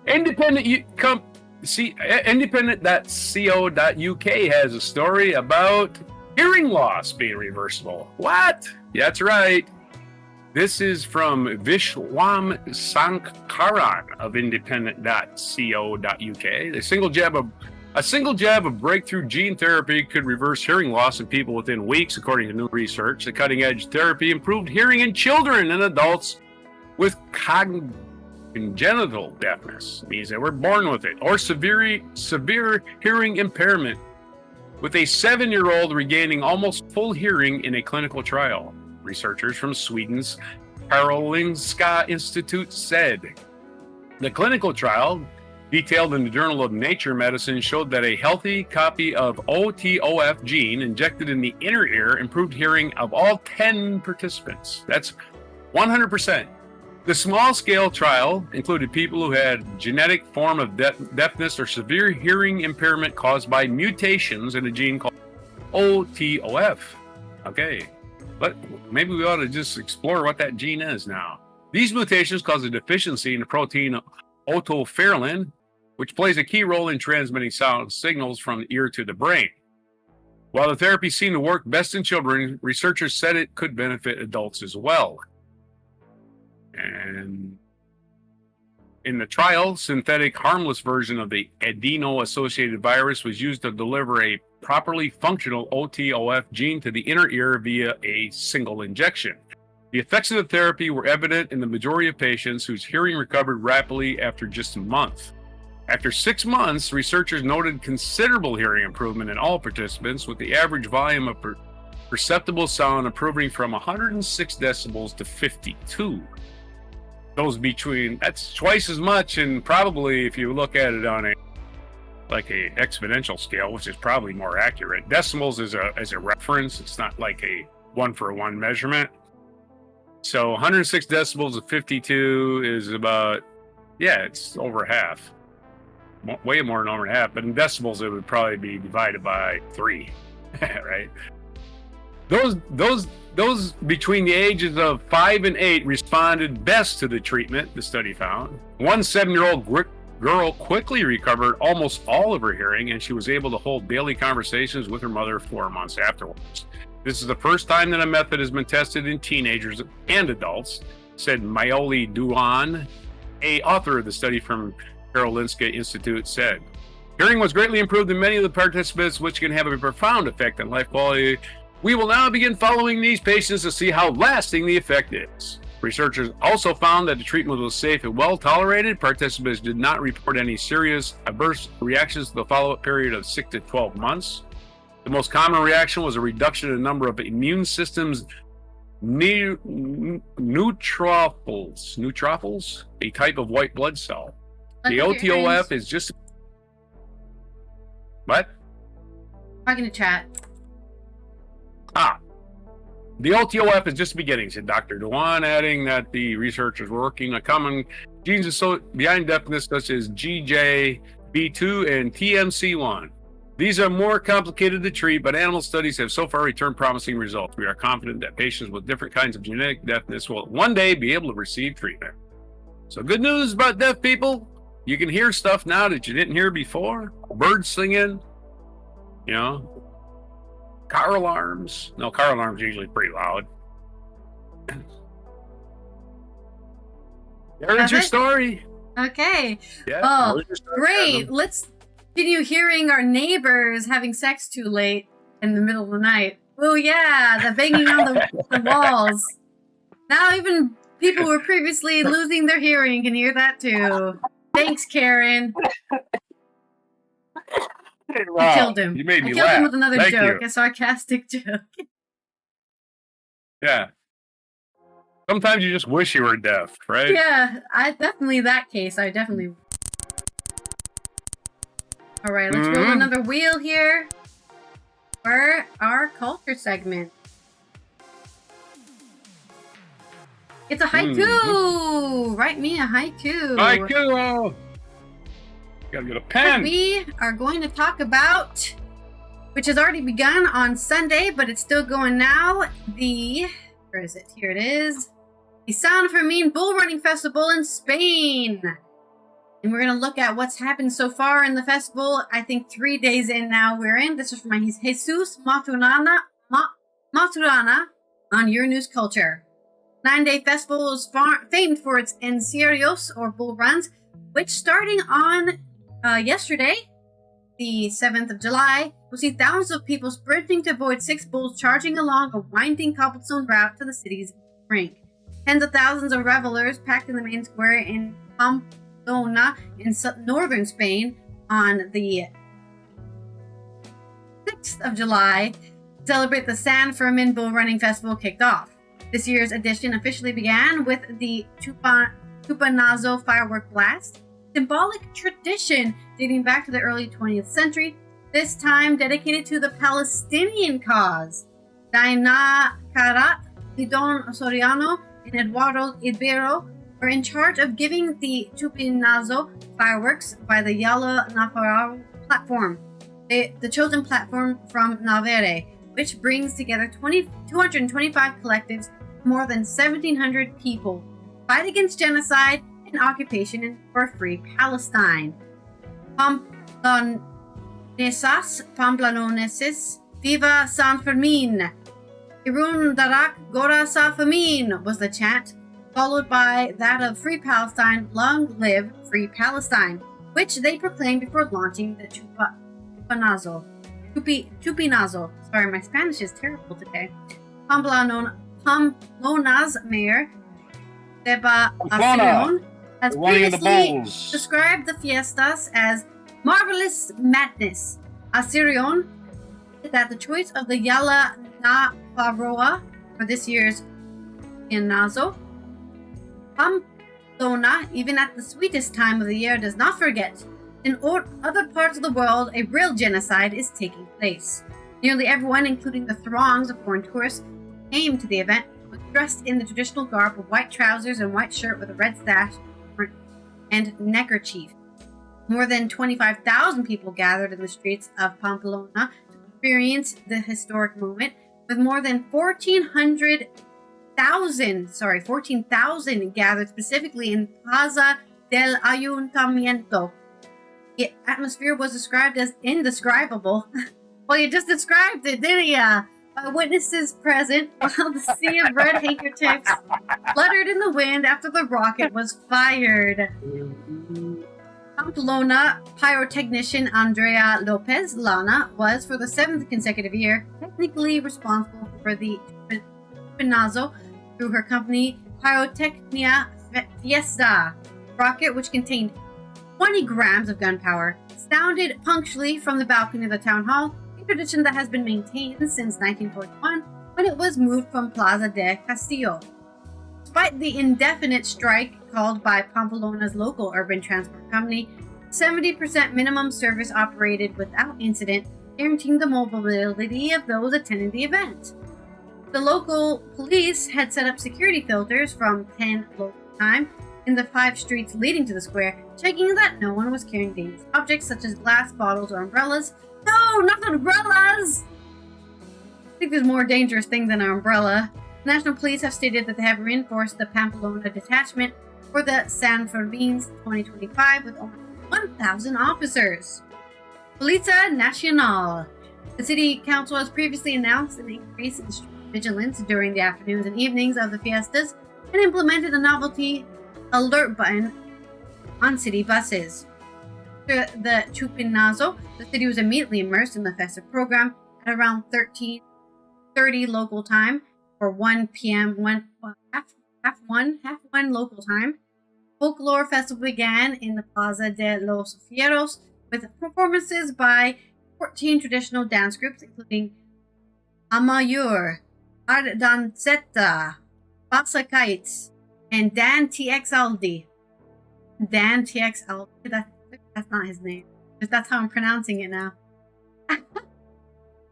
Independent.co.uk has a story about Hearing loss being reversible. What? That's right. This is from Vishwam Sankaran of independent.co.uk. A single jab of breakthrough gene therapy could reverse hearing loss in people within weeks, according to new research. The cutting-edge therapy improved hearing in children and adults with congenital deafness, means they were born with it, or severe hearing impairment, with a 7-year-old regaining almost full hearing in a clinical trial. Researchers from Sweden's Karolinska Institute said. The clinical trial, detailed in the Journal of Nature Medicine, showed that a healthy copy of OTOF gene injected in the inner ear improved hearing of all 10 participants. That's 100%. The small-scale trial included people who had genetic form of deafness or severe hearing impairment caused by mutations in a gene called OTOF. Okay, but maybe we ought to just explore what that gene is now. These mutations cause a deficiency in the protein otoferlin, which plays a key role in transmitting sound signals from the ear to the brain. While the therapy seemed to work best in children, researchers said it could benefit adults as well. And in the trial, synthetic harmless version of the adeno-associated virus was used to deliver a properly functional OTOF gene to the inner ear via a single injection. The effects of the therapy were evident in the majority of patients whose hearing recovered rapidly after just a month. After 6 months, researchers noted considerable hearing improvement in all participants, with the average volume of perceptible sound improving from 106 decibels to 52. Those between, that's twice as much, and probably if you look at it on a exponential scale, which is probably more accurate. Decimals is a reference. It's not like a one-for-one measurement. So 106 decibels of 52 is about, it's over half. Way more than over half. But in decibels, it would probably be divided by 3, right? Those between the ages of 5 and 8 responded best to the treatment, the study found. One 7-year-old girl quickly recovered almost all of her hearing, and she was able to hold daily conversations with her mother 4 months afterwards. This is the first time that a method has been tested in teenagers and adults, said Mayoli Duan, a author of the study from Karolinska Institute, said. Hearing was greatly improved in many of the participants, which can have a profound effect on life quality. We will now begin following these patients to see how lasting the effect is. Researchers also found that the treatment was safe and well tolerated. Participants did not report any serious adverse reactions to the follow-up period of 6 to 12 months. The most common reaction was a reduction in the number of immune systems neutrophils, a type of white blood cell. The OTOF is just... What? Talking to chat. The OTOF is just beginning, said Dr. Dewan, adding that the researchers were working on common genes behind deafness such as GJB2 and TMC1. These are more complicated to treat, but animal studies have so far returned promising results. We are confident that patients with different kinds of genetic deafness will one day be able to receive treatment. So good news about deaf people. You can hear stuff now that you didn't hear before. Birds singing, car alarms. No, car alarms are usually pretty loud. There's your story. Okay. Yeah. Oh, great. Let's continue hearing our neighbors having sex too late in the middle of the night. Oh, yeah. The banging on the walls. Now even people who were previously losing their hearing can hear that too. Thanks, Karen. Wow. I killed him. You made me I killed laugh. him with another Thank joke, you. a sarcastic joke. Yeah. Sometimes you just wish you were deaf, right? Yeah, that case. I definitely. All right, let's roll another wheel here for our culture segment. It's a haiku. Write me a haiku. Haiku. Gotta get a pen. We are going to talk about, which has already begun on Sunday, but it's still going now. Where is it? Here it is. The San Fermin Bull Running Festival in Spain. And we're going to look at what's happened so far in the festival. I think 3 days in now we're in. This is from Jesus Maturana on Your News Culture. 9-day festival is famed for its encierros, or bull runs, which starting on yesterday, the 7th of July, will see thousands of people sprinting to avoid 6 bulls charging along a winding cobblestone route to the city's brink. Tens of thousands of revelers packed in the main square in Pamplona in northern Spain on the 6th of July to celebrate the San Fermin Bull Running Festival kicked off. This year's edition officially began with the Tupanazo firework blast, symbolic tradition dating back to the early 20th century, this time dedicated to the Palestinian cause. Diana Carat, Lidon Soriano, and Eduardo Ibero were in charge of giving the Tupinazo fireworks by the Yala Nafarro platform, the chosen platform from Navarre, which brings together 225 collectives, more than 1,700 people, fight against genocide and occupation and for free Palestine. Pamplanoneses, Viva San Fermin! Irun Darak Gora Sa Fermin was the chant, followed by that of Free Palestine, Long Live Free Palestine, which they proclaimed before launching the Tupinazo. Sorry, my Spanish is terrible today. Pamplona's mayor, Deba Acerion, has previously described the fiestas as marvelous madness. Acerion said that the choice of the Yala Nafarroa for this year's Inazo, Pamplona, even at the sweetest time of the year, does not forget. In other parts of the world, a real genocide is taking place. Nearly everyone, including the throngs of foreign tourists, came to the event was dressed in the traditional garb of white trousers and white shirt with a red sash and neckerchief. More than 25,000 people gathered in the streets of Pamplona to experience the historic moment, with more than 14,000 gathered specifically in Plaza del Ayuntamiento. The atmosphere was described as indescribable. Well, you just described it, didn't ya? By witnesses present, while the sea of red handkerchiefs fluttered in the wind after the rocket was fired. Pamplona pyrotechnician Andrea Lopez Lana was, for the 7th consecutive year, technically responsible for the Tupinazo through her company Pyrotechnia Fiesta rocket, which contained 20 grams of gunpowder, sounded punctually from the balcony of the town hall, a tradition that has been maintained since 1941 when it was moved from Plaza de Castillo. Despite the indefinite strike called by Pamplona's local urban transport company, 70% minimum service operated without incident, guaranteeing the mobility of those attending the event. The local police had set up security filters from 10 local time in the 5 streets leading to the square, checking that no one was carrying dangerous objects such as glass bottles or umbrellas. No, not umbrellas! I think there's more dangerous thing than an umbrella. The National Police have stated that they have reinforced the Pamplona detachment for the San Fermin's 2025 with over 1,000 officers. Polizia Nacional. The City Council has previously announced an increase in street vigilance during the afternoons and evenings of the fiestas and implemented a novelty alert button on city buses. After the Tupinazo, the city was immediately immersed in the festive program at around 13:30 local time, or 1 p.m. half one local time. Folklore festival began in the Plaza de los Fieros with performances by 14 traditional dance groups, including Amayur, Ardanceta, Basakites, and Dan TX Aldi. Dan TX Aldi, that's not his name. That's how I'm pronouncing it now.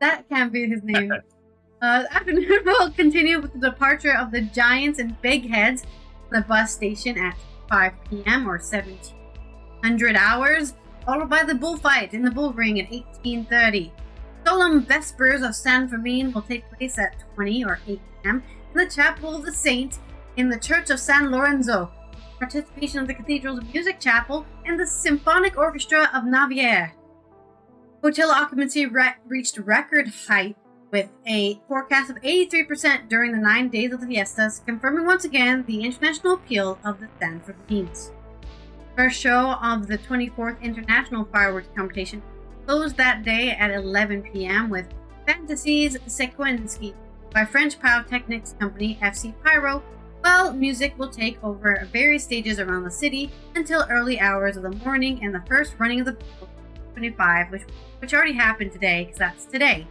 That can't be his name. The afternoon will continue with the departure of the Giants and Big Heads from the bus station at 5 p.m. or 1700 hours, followed by the bullfight in the bull ring at 1830. Solemn Vespers of San Fermin will take place at 20 or 8 p.m. in the Chapel of the Saint in the Church of San Lorenzo. participation of the Cathedral's Music Chapel and the Symphonic Orchestra of Navier. Hotel occupancy reached record height with a forecast of 83% during the 9 days of the fiestas, confirming once again the international appeal of the San Fermins. First show of the 24th International Fireworks Competition closed that day at 11 p.m. with Fantasies Sequenski by French pyrotechnics company FC Pyro, while music will take over various stages around the city until early hours of the morning and the first running of the 25, which already happened today, because that's today.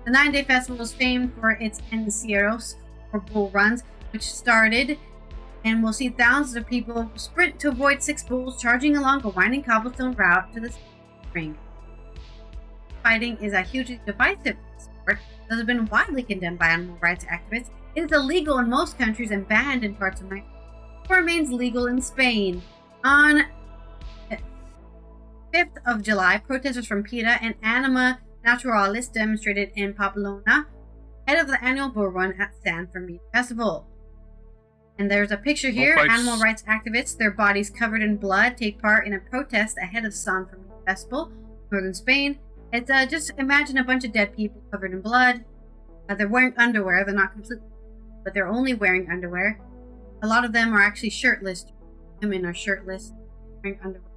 The 9-day festival is famed for its encierros, or bull runs, which started, and will see thousands of people sprint to avoid 6 bulls charging along a winding cobblestone route to the ring. Fighting is a hugely divisive sport that has been widely condemned by animal rights activists. It is illegal in most countries and banned in parts of Mexico. It remains legal in Spain. On 5th of July, protesters from PETA and Anima Naturalis demonstrated in Pamplona ahead of the annual bull run at San Fermin Festival. And there's a picture here. Animal rights activists, their bodies covered in blood, take part in a protest ahead of San Fermin Festival, northern Spain. It's just imagine a bunch of dead people covered in blood. They're wearing underwear. They're not completely, but they're only wearing underwear. A lot of them are actually shirtless. Women are shirtless, wearing underwear.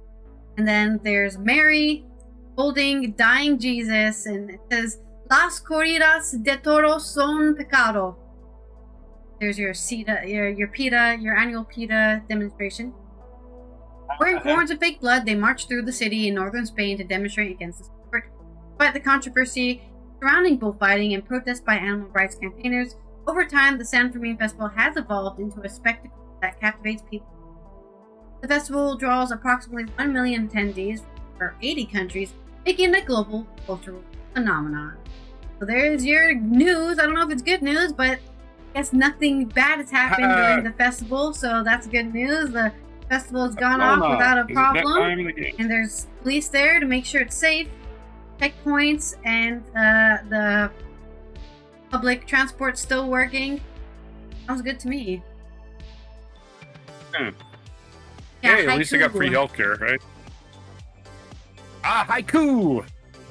And then there's Mary holding dying Jesus, and it says, Las corridas de toros son pecado. There's your PETA, your annual PETA demonstration. Wearing horns and fake blood, they march through the city in northern Spain to demonstrate against the sport. Despite the controversy surrounding bullfighting and protests by animal rights campaigners, over time the San Fermin Festival has evolved into a spectacle that captivates people. The festival draws approximately 1 million attendees from 80 countries, making it a global cultural phenomenon. So there's your news. I don't know if it's good news, but I guess nothing bad has happened during the festival, so that's good news. The festival has gone off without a problem, and there's police there to make sure it's safe, checkpoints, and the public transport's still working. Sounds good to me. Yeah, at least they got free healthcare, right? Haiku!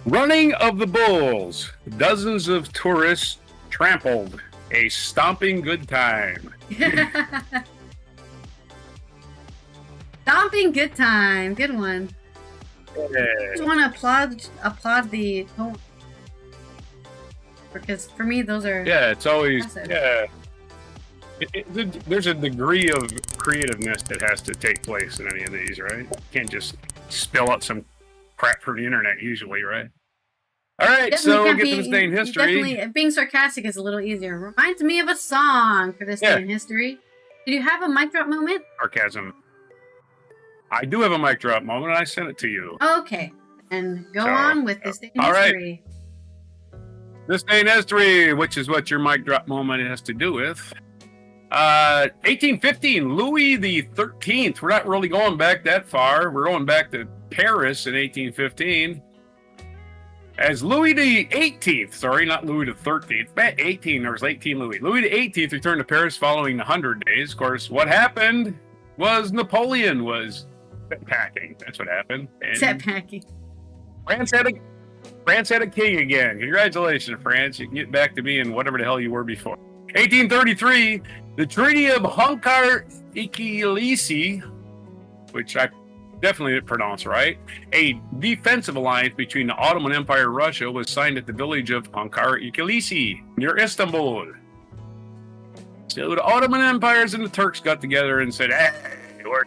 Running of the bulls. Dozens of tourists trampled. A stomping good time. Stomping good time. Good one. Yeah. I just want to applaud the poem. Because for me, those are... Yeah, it's always... impressive. Yeah. There's a degree of creativeness that has to take place in any of these, right? You can't just spill out some crap from the internet usually, right? All right, Definitely so we'll get to this day in history. Definitely, being sarcastic is a little easier. Reminds me of a song for this day in history. Did you have a mic drop moment? Sarcasm. I do have a mic drop moment, and I sent it to you. Okay, and go on with this day in history. Right. This day in history, which is what your mic drop moment has to do with. 1815, Louis the 13th. We're not really going back that far. We're going back to Paris in 1815. As Louis the 18th, sorry, not Louis the 13th, but 18, there was 18 Louis. Louis the 18th returned to Paris following the 100 Days. Of course, what happened was Napoleon was packing. That's what happened. Set packing. France had a king again. Congratulations, France. You can get back to being whatever the hell you were before. 1833, the Treaty of Fungi, which I definitely didn't pronounce right, a defensive alliance between the Ottoman Empire and Russia, was signed at the village of Fungi near Istanbul. So the Ottoman empires and the Turks got together and said, hey, we're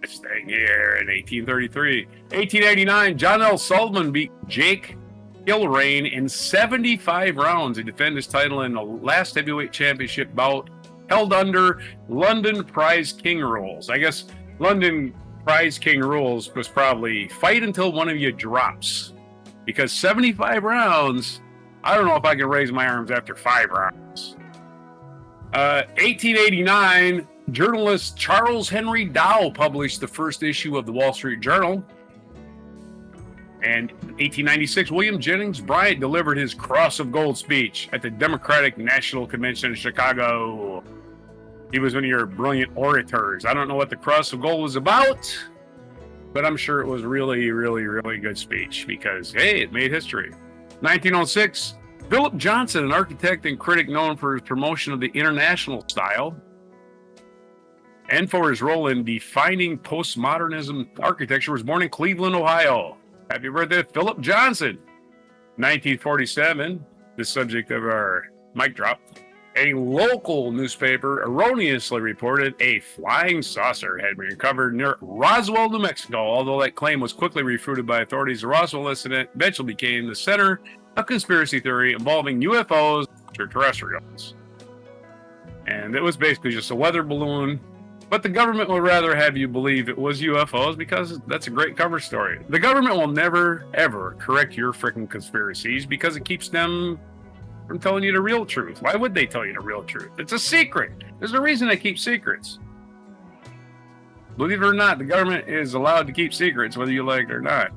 this thing here in 1833. 1889, John L. Sullivan beat Jake Gilrain in 75 rounds to defend his title in the last heavyweight championship bout held under London Prize King rules. I guess London Prize King rules was probably fight until one of you drops. Because 75 rounds, I don't know if I can raise my arms after 5 rounds. 1889, journalist Charles Henry Dow published the first issue of the Wall Street Journal. And 1896, William Jennings Bryan delivered his Cross of Gold speech at the Democratic National Convention in Chicago. He was one of your brilliant orators. I don't know what the Cross of Gold was about, but I'm sure it was really, really, really good speech because, hey, it made history. 1906, Philip Johnson, an architect and critic known for his promotion of the international style and for his role in defining postmodernism architecture, was born in Cleveland, Ohio. Happy birthday, Philip Johnson. 1947, the subject of our mic drop. A local newspaper erroneously reported a flying saucer had been recovered near Roswell, New Mexico. Although that claim was quickly refuted by authorities, the Roswell incident eventually became the center of conspiracy theory involving UFOs and extraterrestrials. And it was basically just a weather balloon, but the government would rather have you believe it was UFOs because that's a great cover story. The government will never, ever correct your freaking conspiracies because it keeps them from telling you the real truth. Why would they tell you the real truth? It's a secret. There's a reason they keep secrets. Believe it or not, the government is allowed to keep secrets whether you like it or not.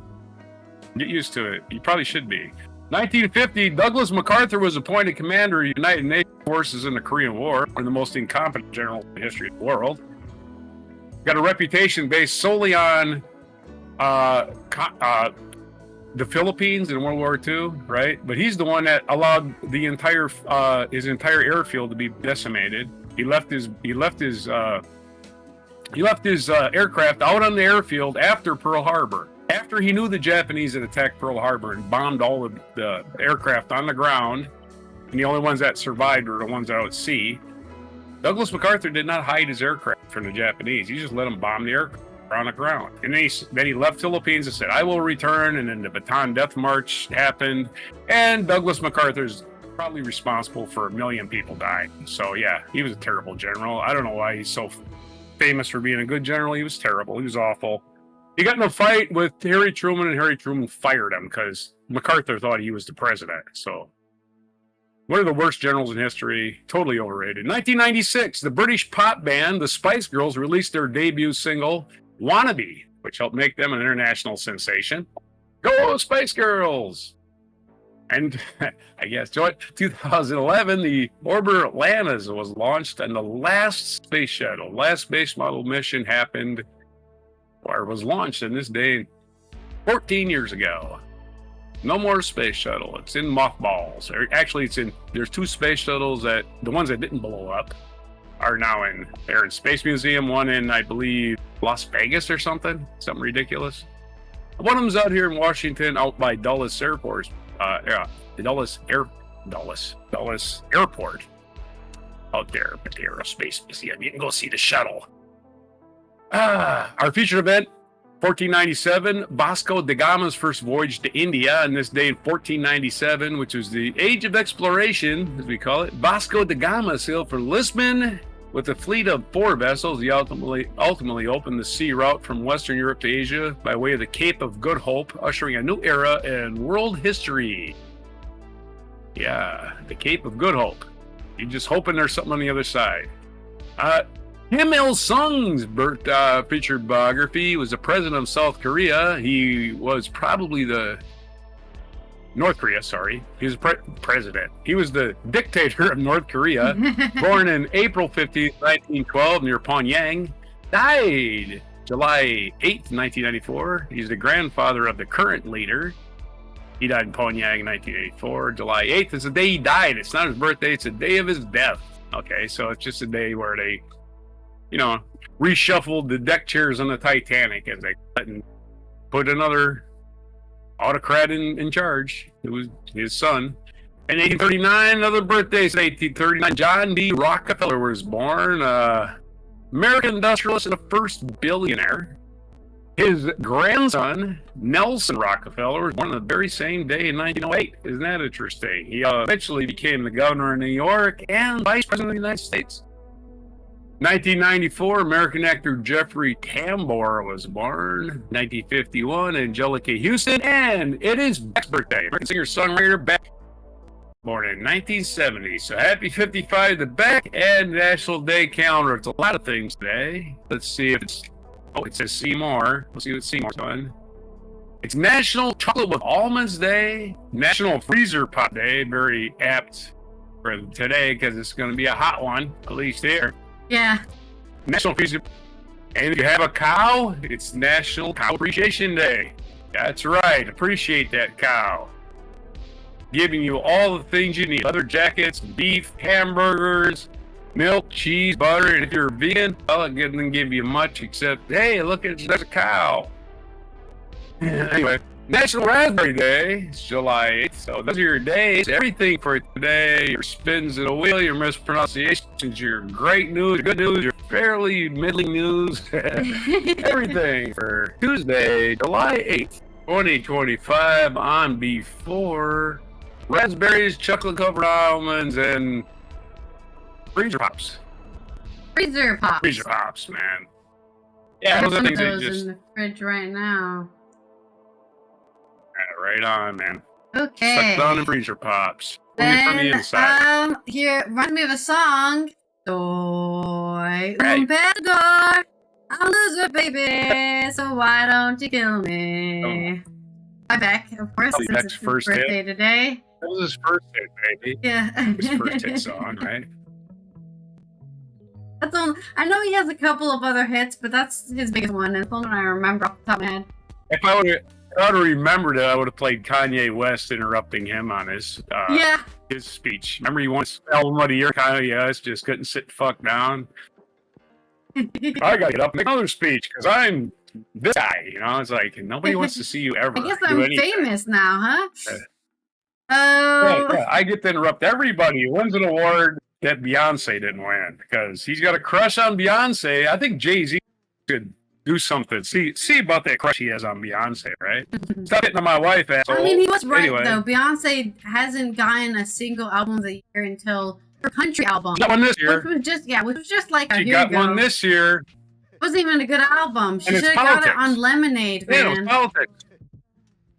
Get used to it. You probably should be. 1950, Douglas MacArthur was appointed commander of United Nations forces in the Korean War, one of the most incompetent generals in the history of the world. Got a reputation based solely on the Philippines in World War II, right? But he's the one that allowed the entire his entire airfield to be decimated. He left his aircraft out on the airfield after Pearl Harbor. After he knew the Japanese had attacked Pearl Harbor and bombed all of the aircraft on the ground, and the only ones that survived were the ones out at sea, Douglas MacArthur did not hide his aircraft from the Japanese. He just let them bomb the aircraft on the ground. And then he left Philippines and said, I will return. And then the Bataan Death March happened. And Douglas MacArthur's probably responsible for 1 million people dying. So yeah, he was a terrible general. I don't know why he's so famous for being a good general. He was terrible. He was awful. He got in a fight with Harry Truman, and Harry Truman fired him because MacArthur thought he was the president. So one of the worst generals in history, totally overrated. 1996, the British pop band, the Spice Girls, released their debut single, Wannabe, which helped make them an international sensation. Go Spice Girls! And I guess 2011, the Orbiter Atlantis was launched, and the last space shuttle, last space model mission happened, or was launched in this day 14 years ago. No more space shuttle. It's in mothballs. Actually, there's 2 space shuttles that, the ones that didn't blow up, are now they're in Space Museum, one in, I believe, Las Vegas or something ridiculous. One of them's out here in Washington, out by Dulles Airport. Dulles Airport. Out there at the Aerospace Museum. You can go see the shuttle. Our featured event, 1497, Vasco da Gama's first voyage to India. On this day in 1497, which was the age of exploration, as we call it, Vasco da Gama sailed for Lisbon with a fleet of 4 vessels. He ultimately opened the sea route from Western Europe to Asia by way of the Cape of Good Hope, ushering a new era in world history. Yeah, the Cape of Good Hope. You're just hoping there's something on the other side. Kim Il-sung's featured biography was the president of South Korea. He was probably North Korea, sorry. He was president. He was the dictator of North Korea, born in April 15th, 1912, near Pyongyang. Died July 8th, 1994. He's the grandfather of the current leader. He died in Pyongyang in 1984. July 8th is the day he died. It's not his birthday, it's the day of his death. Okay, so it's just a day where they, reshuffled the deck chairs on the Titanic as they put another autocrat in charge. It was his son. In 1839, another birthday. In 1839, John D. Rockefeller was born. American industrialist and the first billionaire. His grandson, Nelson Rockefeller, was born on the very same day in 1908. Isn't that interesting? He eventually became the governor of New York and vice president of the United States. 1994, American actor Jeffrey Tambor was born. 1951, Angelica Houston, and it is Beck's birthday. American singer-songwriter Beck, born in 1970. So happy 55 to Beck, and National Day calendar. It's a lot of things today. Let's see if it's... Oh, it says Seymour. Let's see what Seymour's on. It's National Chocolate with Almonds Day. National Freezer Pop Day. Very apt for today because it's going to be a hot one, at least here. Yeah. National Appreciation. And if you have a cow, it's National Cow Appreciation Day. That's right. Appreciate that cow. Giving you all the things you need. Leather jackets, beef, hamburgers, milk, cheese, butter. And if you're a vegan, well, it doesn't give you much except, hey, look, there's a cow. Anyway, National Raspberry Day is July 8th. So those are your days. Everything for today. Your spins of the wheel, your mispronunciations, your great news, your good news, your fairly middling news. Everything for Tuesday, July 8th, 2025 on before raspberries, chocolate-covered almonds, and freezer pops. Freezer pops. Freezer pops, man. Yeah, There's those some are of things that those just... in the fridge right now. Right on, man. Okay. Suck down in freezer pops. From the inside. Here, reminds me of a song. Soy un perdedor. I'm a loser, baby. So why don't you kill me? By Beck, of course, since it's his birthday today. That was his first hit, baby. Yeah. His first hit song, right? That's all. I know he has a couple of other hits, but that's his biggest one. And it's the one I remember off the top of my head. If I would have remembered it, I would have played Kanye West interrupting him on his his speech. Remember, he won album of the year. Kanye West just couldn't sit the fuck down. I gotta get up and make another speech because I'm this guy. You know, it's like nobody wants to see you ever. I guess I'm famous now, huh? Yeah, I get to interrupt everybody who wins an award that Beyonce didn't win because he's got a crush on Beyonce. I think Jay-Z could do something. See about that crush he has on Beyonce, right? Stop hitting on my wife, asshole. I mean, he was right, anyway. though. Beyonce hasn't gotten a single album of the year until her country album. She got one this year. Which was just like she got one this year. It wasn't even a good album. She And should have got it on Lemonade, man. Yeah, it was politics.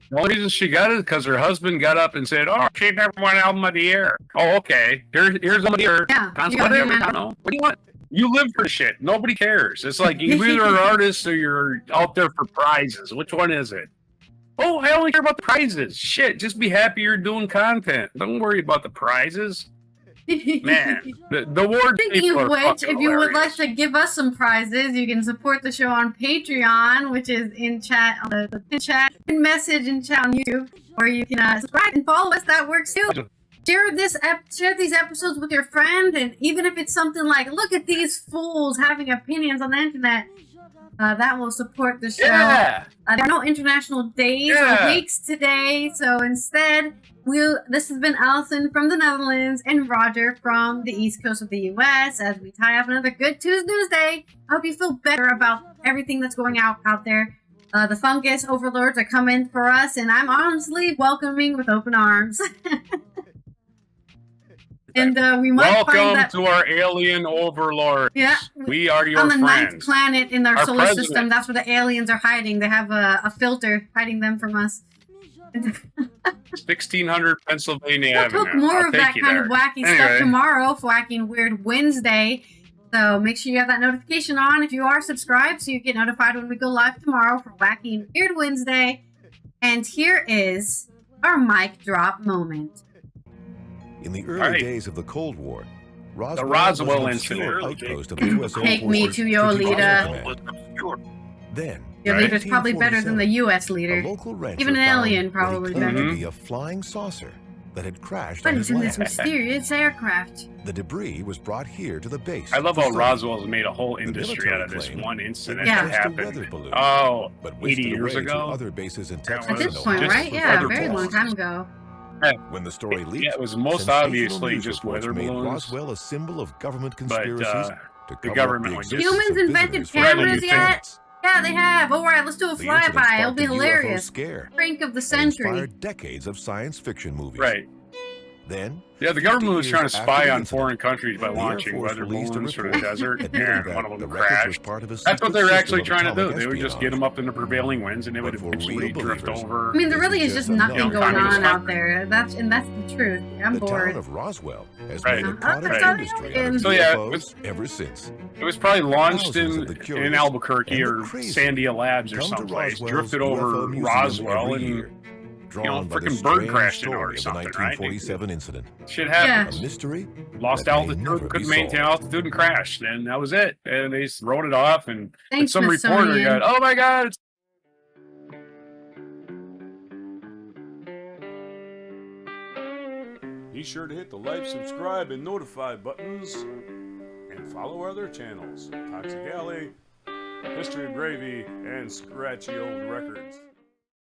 The only reason she got it is because her husband got up and said, "Oh, she never won album of the year." Oh, okay. Here's album of the year. Yeah. Whatever. I don't know. What do you want? You live for shit. Nobody cares. It's like you're either an artist or you're out there for prizes. Which one is it? Oh, I only care about the prizes. Shit, just be happy you're doing content. Don't worry about the prizes. Man, the award. Speaking of which, if you would like to give us some prizes, you can support the show on Patreon, which is in chat on the chat, and message in chat on YouTube, or you can subscribe and follow us. That works too. Share these episodes with your friend, and even if it's something like, "Look at these fools having opinions on the internet," that will support the show. Yeah. There are no international days or weeks today, so instead, this has been Allison from the Netherlands and Roger from the East Coast of the U.S. as we tie up another GoodTues Newsday. I hope you feel better about everything that's going out there. The fungus overlords are coming for us, and I'm honestly welcoming with open arms. And we might find that... to our alien overlords. Yeah. We are your friends. On the friends. ninth planet in our solar system, that's where the aliens are hiding. They have a filter hiding them from us. 1600 Pennsylvania Avenue. We'll talk more of that kind of wacky stuff tomorrow for Wacky Weird Wednesday. So make sure you have that notification on if you are subscribed so you get notified when we go live tomorrow for Wacky Weird Wednesday. And here is our mic drop moment. In the early days of the Cold War, the Roswell incident. Outpost of the US Take me to your leader. Then, your leader's probably better than the U.S. leader. Even an alien probably better. To be a flying saucer that had crashed But on it's his in lab. this mysterious aircraft. The debris was brought here to the base. I love how Roswell's made a whole industry out of this one incident that happened. Oh, 80 years ago? Other bases in Texas At this point, right? Yeah, a very long time ago. When the story leaked, it was most obviously just weather balloons. Roswell a symbol of government conspiracies but the government was humans invented cameras yet? Yeah, they have. All right, let's do a flyby. It'll be hilarious. Prank of the century. Inspired decades of science fiction movies. Right. Then, the government was trying to spy on foreign countries by launching weather balloons through the desert, and one of them crashed. That's what they were actually trying to do. They would just get them up in the prevailing winds, and they would eventually drift over. I mean, there really is just nothing going on out there. That's the truth. I'm bored. The town of Roswell has made a product industry out of so UFOs ever since. It was probably launched in Albuquerque or Sandia Labs or someplace, drifted over Roswell, and drawn by the freaking bird strange crashed into her story or of the something, right? 1947 incident. Shit happened. A mystery Lost that may never altitude, be couldn't maintain solved. altitude, and crashed. And that was it. And they just wrote it off. And Thanks, some reporter Smithsonian. got, oh my God, it's Be sure to hit the like, subscribe, and notify buttons, and follow our other channels, Toxic Alley, History of Gravy, and Scratchy Old Records.